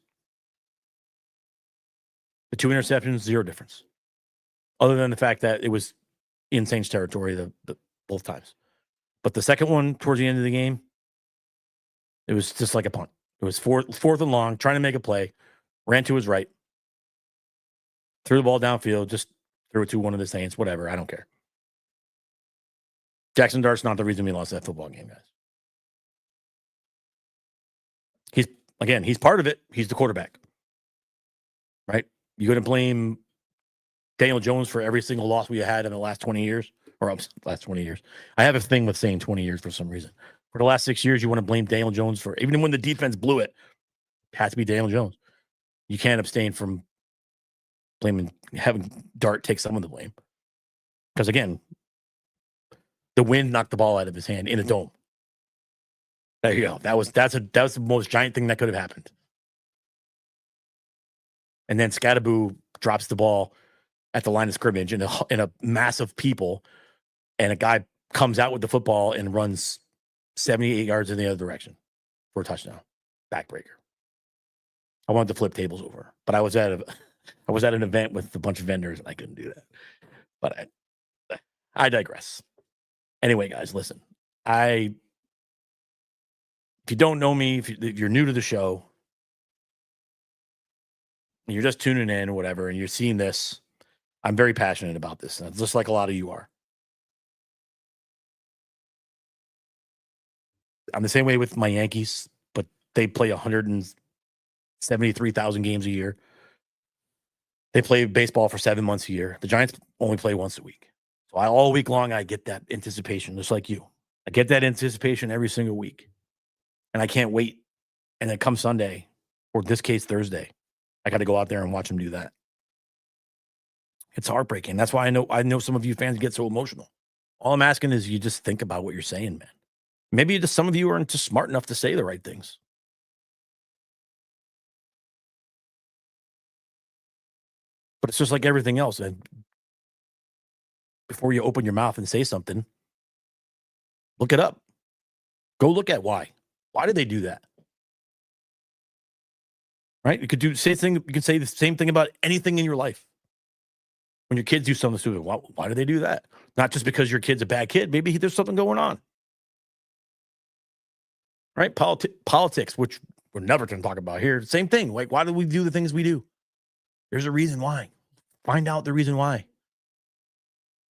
The 2 interceptions, 0 difference. Other than the fact that it was in Saints territory the both times. But the second one towards the end of the game, it was just like a punt. It was fourth and long, trying to make a play, ran to his right, threw the ball downfield, just threw it to one of the Saints, whatever. I don't care. Jackson Dart's not the reason we lost that football game, guys. He's part of it. He's the quarterback, right? You're going to blame Daniel Jones for every single loss we had in the last 20 years, or last 20 years. I have a thing with saying 20 years for some reason. For the last 6 years, you want to blame Daniel Jones for, even when the defense blew it, it has to be Daniel Jones. You can't abstain from having Dart take some of the blame. Because again, the wind knocked the ball out of his hand in a dome. There you go. That's the most giant thing that could have happened. And then Scattaboo drops the ball at the line of scrimmage in a mass of people, and a guy comes out with the football and runs 78 yards in the other direction for a touchdown. Backbreaker. I wanted to flip tables over, but I was at an event with a bunch of vendors and I couldn't do that. But I digress. Anyway, guys, listen. If you don't know me, if you're new to the show, and you're just tuning in or whatever, and you're seeing this, I'm very passionate about this, just like a lot of you are. I'm the same way with my Yankees, but they play 173,000 games a year. They play baseball for 7 months a year. The Giants only play once a week. So all week long, I get that anticipation, just like you. I get that anticipation every single week. And I can't wait. And then come Sunday, or in this case, Thursday, I got to go out there and watch them do that. It's heartbreaking. That's why I know some of you fans get so emotional. All I'm asking is you just think about what you're saying, man. Maybe just some of you aren't just smart enough to say the right things. But it's just like everything else. And before you open your mouth and say something, look it up. Go look at why. Why did they do that? Right? You could say the same thing about anything in your life. When your kids do something stupid, why do they do that? Not just because your kid's a bad kid. Maybe there's something going on. Right? Politics, which we're never going to talk about here. Same thing. Like, why do we do the things we do? There's a reason why. Find out the reason why.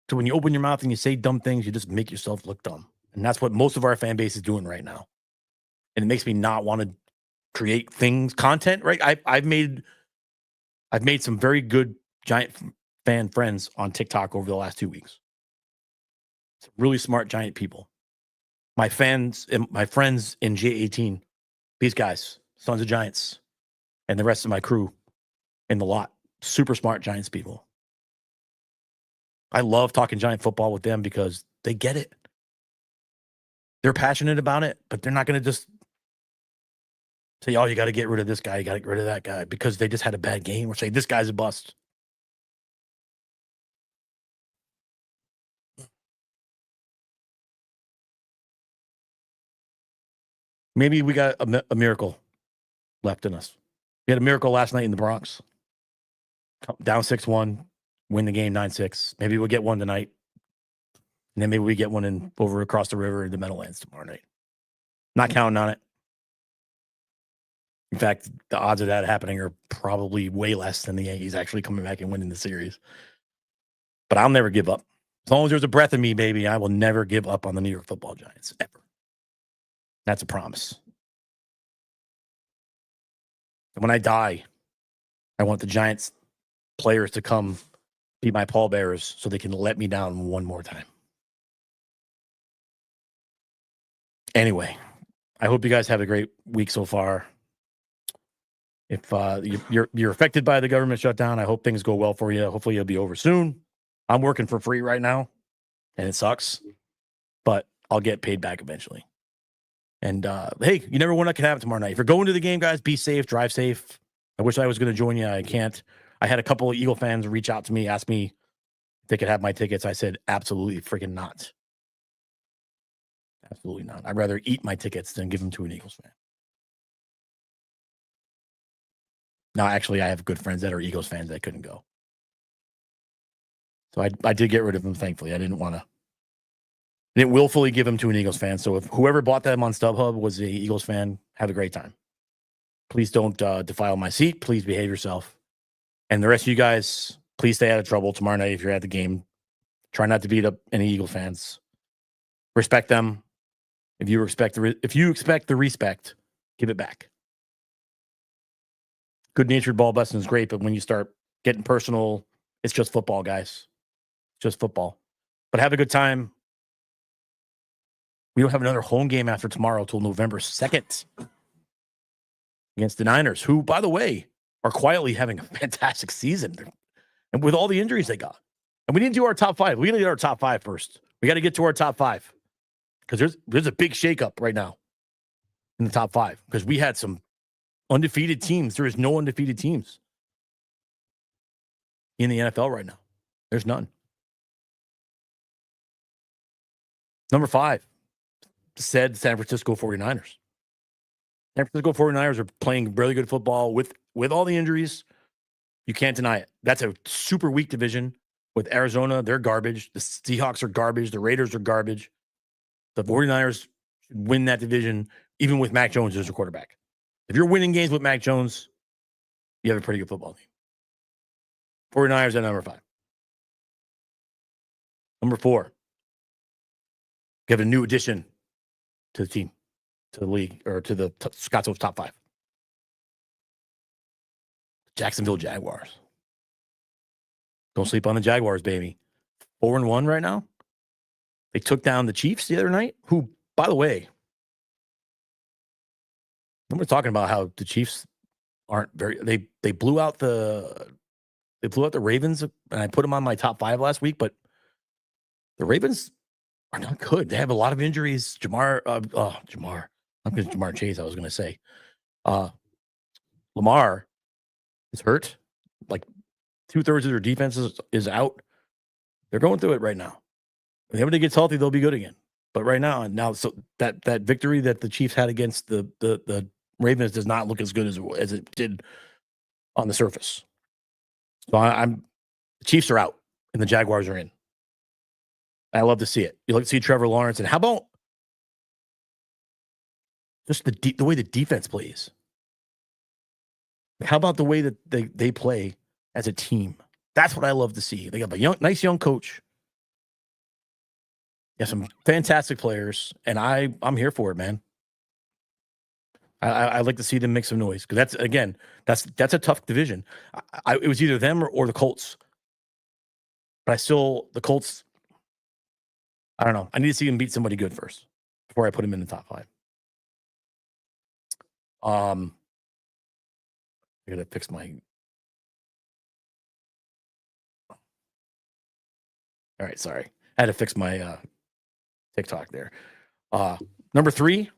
So when you open your mouth and you say dumb things, you just make yourself look dumb. And that's what most of our fan base is doing right now. And it makes me not want to create content, right? I've made some very good Giant fan friends on TikTok over the last 2 weeks. Some really smart Giant people. My friends in J18, these guys, Sons of Giants, and the rest of my crew in the lot, super smart Giants people. I love talking Giant football with them because they get it. They're passionate about it, but they're not going to just say, oh, you got to get rid of this guy, you got to get rid of that guy because they just had a bad game, or say this guy's a bust. Maybe we got a miracle left in us. We had a miracle last night in the Bronx. Down 6-1, win the game 9-6. Maybe we'll get one tonight. And then maybe we get one over across the river in the Meadowlands tomorrow night. Not counting on it. In fact, the odds of that happening are probably way less than the Yankees actually coming back and winning the series. But I'll never give up. As long as there's a breath in me, baby, I will never give up on the New York Football Giants, ever. That's a promise. And when I die, I want the Giants players to come be my pallbearers so they can let me down one more time. Anyway, I hope you guys have a great week so far. If you're affected by the government shutdown, I hope things go well for you. Hopefully it'll be over soon. I'm working for free right now, and it sucks, but I'll get paid back eventually. And hey, you never know what can happen tomorrow night. If you're going to the game, guys, be safe, drive safe. I wish I was going to join you. I can't. I had a couple of Eagle fans reach out to me, ask me if they could have my tickets. I said, absolutely freaking not. Absolutely not. I'd rather eat my tickets than give them to an Eagles fan. Now, actually, I have good friends that are Eagles fans that couldn't go. So I did get rid of them, thankfully. I didn't willfully give them to an Eagles fan. So if whoever bought them on StubHub was an Eagles fan, have a great time. Please don't defile my seat. Please behave yourself. And the rest of you guys, please stay out of trouble tomorrow night if you're at the game. Try not to beat up any Eagle fans. Respect them. If you expect the respect, give it back. Good-natured ball busting is great, but when you start getting personal, it's just football, guys. It's just football. But have a good time. We don't have another home game after tomorrow till November 2nd against the Niners, who, by the way, are quietly having a fantastic season. And with all the injuries they got. And we didn't do our top five. We got to get our top five first. We got to get to our top five. Because there's a big shakeup right now in the top five. Because we had some undefeated teams. There is no undefeated teams in the NFL right now. There's none. Number 5, said San Francisco 49ers. San Francisco 49ers are playing really good football with all the injuries. You can't deny it. That's a super weak division with Arizona. They're garbage. The Seahawks are garbage. The Raiders are garbage. The 49ers should win that division even with Mac Jones as a quarterback. If you're winning games with Mac Jones, you have a pretty good football team. 49ers at number 5. Number 4. You have a new addition to the team, to the league, or to the Scottsdale's top 5. Jacksonville Jaguars. Don't sleep on the Jaguars, baby. 4-1 right now. They took down the Chiefs the other night, who, by the way, we're talking about how the Chiefs aren't very. They blew out the Ravens, and I put them on my top 5 last week, but the Ravens are not good. They have a lot of injuries. Jamar. I'm going to Jamar Chase. I was going to say, Lamar is hurt. Like 2/3 of their defense is out. They're going through it right now. When everybody gets healthy, they'll be good again. But right now, so that victory that the Chiefs had against the Ravens does not look as good as it did on the surface. So the Chiefs are out and the Jaguars are in. I love to see it. You like to see Trevor Lawrence, and how about just the way the defense plays? How about the way that they play as a team? That's what I love to see. They have a nice young coach. You have some fantastic players, and I'm here for it, man. I like to see them make some noise because that's a tough division. It was either them or the Colts, but the Colts. I don't know. I need to see them beat somebody good first before I put them in the top 5. I gotta fix my. All right, sorry. I had to fix my TikTok there. Number 3,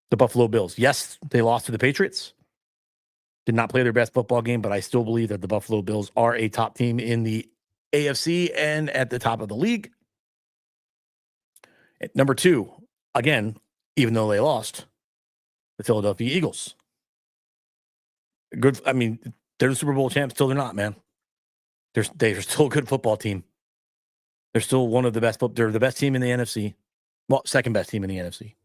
the Buffalo Bills. Yes, they lost to the Patriots. Did not play their best football game, but I still believe that the Buffalo Bills are a top team in the AFC and at the top of the league. At number 2, again, even though they lost, the Philadelphia Eagles. Good. I mean, they're the Super Bowl champs. Still, they're not, man. They're still a good football team. They're still one of the best. They're the best team in the NFC. Well, second best team in the NFC.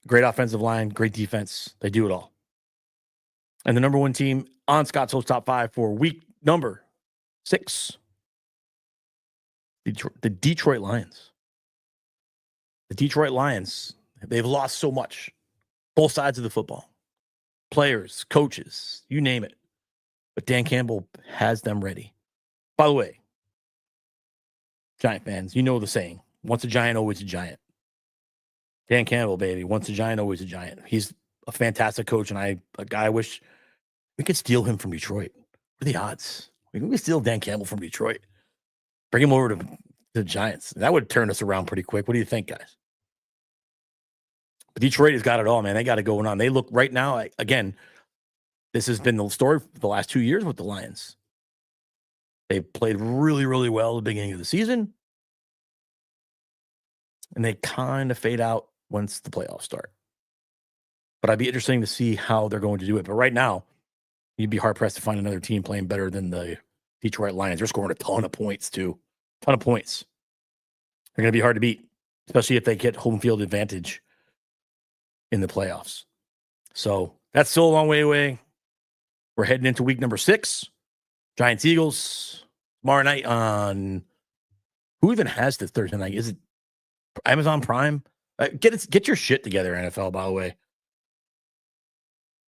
Great offensive line, great defense. They do it all. And the number 1 team on Scottsdale's top 5 for week number 6, the Detroit Lions. The Detroit Lions, they've lost so much. Both sides of the football. Players, coaches, you name it. But Dan Campbell has them ready. By the way, Giant fans, you know the saying, once a Giant, always a Giant. Dan Campbell, baby, once a Giant, always a Giant. He's a fantastic coach, and a guy I wish we could steal him from Detroit. What are the odds? We can steal Dan Campbell from Detroit. Bring him over to the Giants. That would turn us around pretty quick. What do you think, guys? But Detroit has got it all, man. They got it going on. They look right now, again, this has been the story for the last 2 years with the Lions. They played really, really well at the beginning of the season. And they kind of fade out once the playoffs start. But I'd be interesting to see how they're going to do it. But right now, you'd be hard-pressed to find another team playing better than the Detroit Lions. They're scoring a ton of points, too. Ton of points. They're going to be hard to beat, especially if they get home field advantage in the playoffs. So that's still a long way away. We're heading into week number 6. Giants Eagles tomorrow night on who even has the Thursday night? Is it Amazon Prime? Get your shit together, NFL, by the way.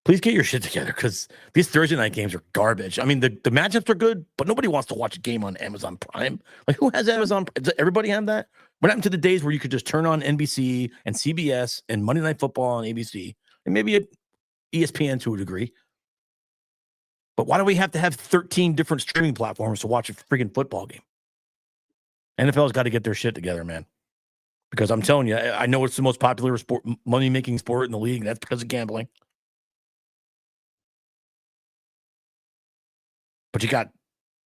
Please get your shit together because these Thursday night games are garbage. I mean, the matchups are good, but nobody wants to watch a game on Amazon Prime. Like, who has Amazon? Does everybody have that? What happened to the days where you could just turn on NBC and CBS and Monday Night Football on ABC and maybe ESPN to a degree? But why do we have to have 13 different streaming platforms to watch a freaking football game? NFL's got to get their shit together, man. Because I'm telling you, I know it's the most popular sport, money-making sport in the league. That's because of gambling. But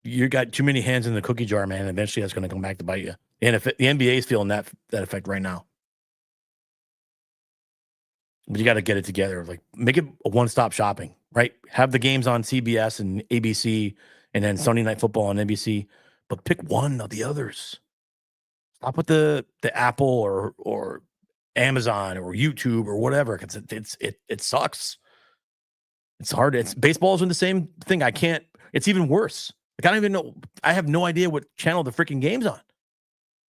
you got too many hands in the cookie jar, man. Eventually, that's going to come back to bite you. And if the NBA is feeling that effect right now. But you got to get it together. Like, make it a one-stop shopping, right? Have the games on CBS and ABC, and then Sunday Night Football on NBC. But pick one of the others. Stop with the Apple or Amazon or YouTube or whatever, because it sucks. It's hard. Baseball's in the same thing. It's even worse. Like, I don't even know. I have no idea what channel the freaking game's on.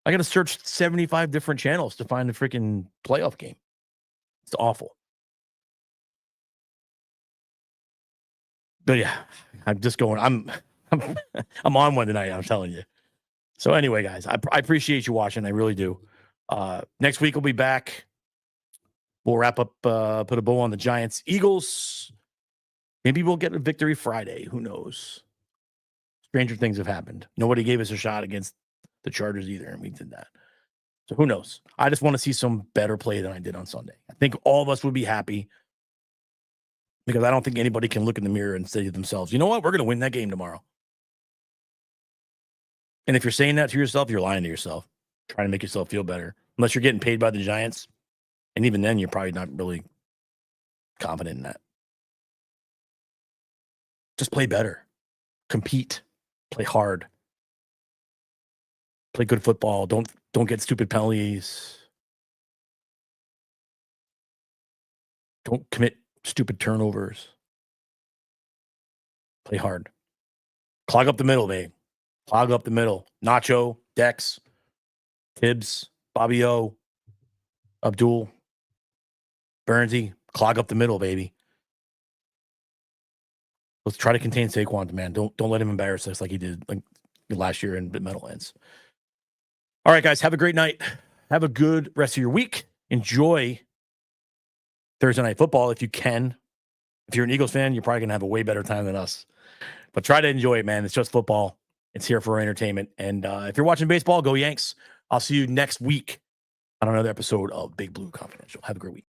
I got to search 75 different channels to find the freaking playoff game. It's awful. But yeah, I'm just going. I'm on one tonight. I'm telling you. So anyway, guys, I appreciate you watching. I really do. Next week we'll be back. We'll wrap up. Put a bow on the Giants, Eagles. Maybe we'll get a victory Friday. Who knows? Stranger things have happened. Nobody gave us a shot against the Chargers either, and we did that. So who knows? I just want to see some better play than I did on Sunday. I think all of us would be happy because I don't think anybody can look in the mirror and say to themselves, you know what? We're going to win that game tomorrow. And if you're saying that to yourself, you're lying to yourself, trying to make yourself feel better. Unless you're getting paid by the Giants. And even then, you're probably not really confident in that. Just play better. Compete. Play hard. Play good football. Don't get stupid penalties. Don't commit stupid turnovers. Play hard. Clog up the middle, babe. Clog up the middle. Nacho, Dex, Tibbs, Bobby O, Abdul, Burnsy. Clog up the middle, baby. Let's try to contain Saquon, man. Don't let him embarrass us like he did like last year in Meadowlands. All right, guys. Have a great night. Have a good rest of your week. Enjoy Thursday Night Football if you can. If you're an Eagles fan, you're probably going to have a way better time than us. But try to enjoy it, man. It's just football. It's here for entertainment. And if you're watching baseball, go Yanks. I'll see you next week on another episode of Big Blue Confidential. Have a great week.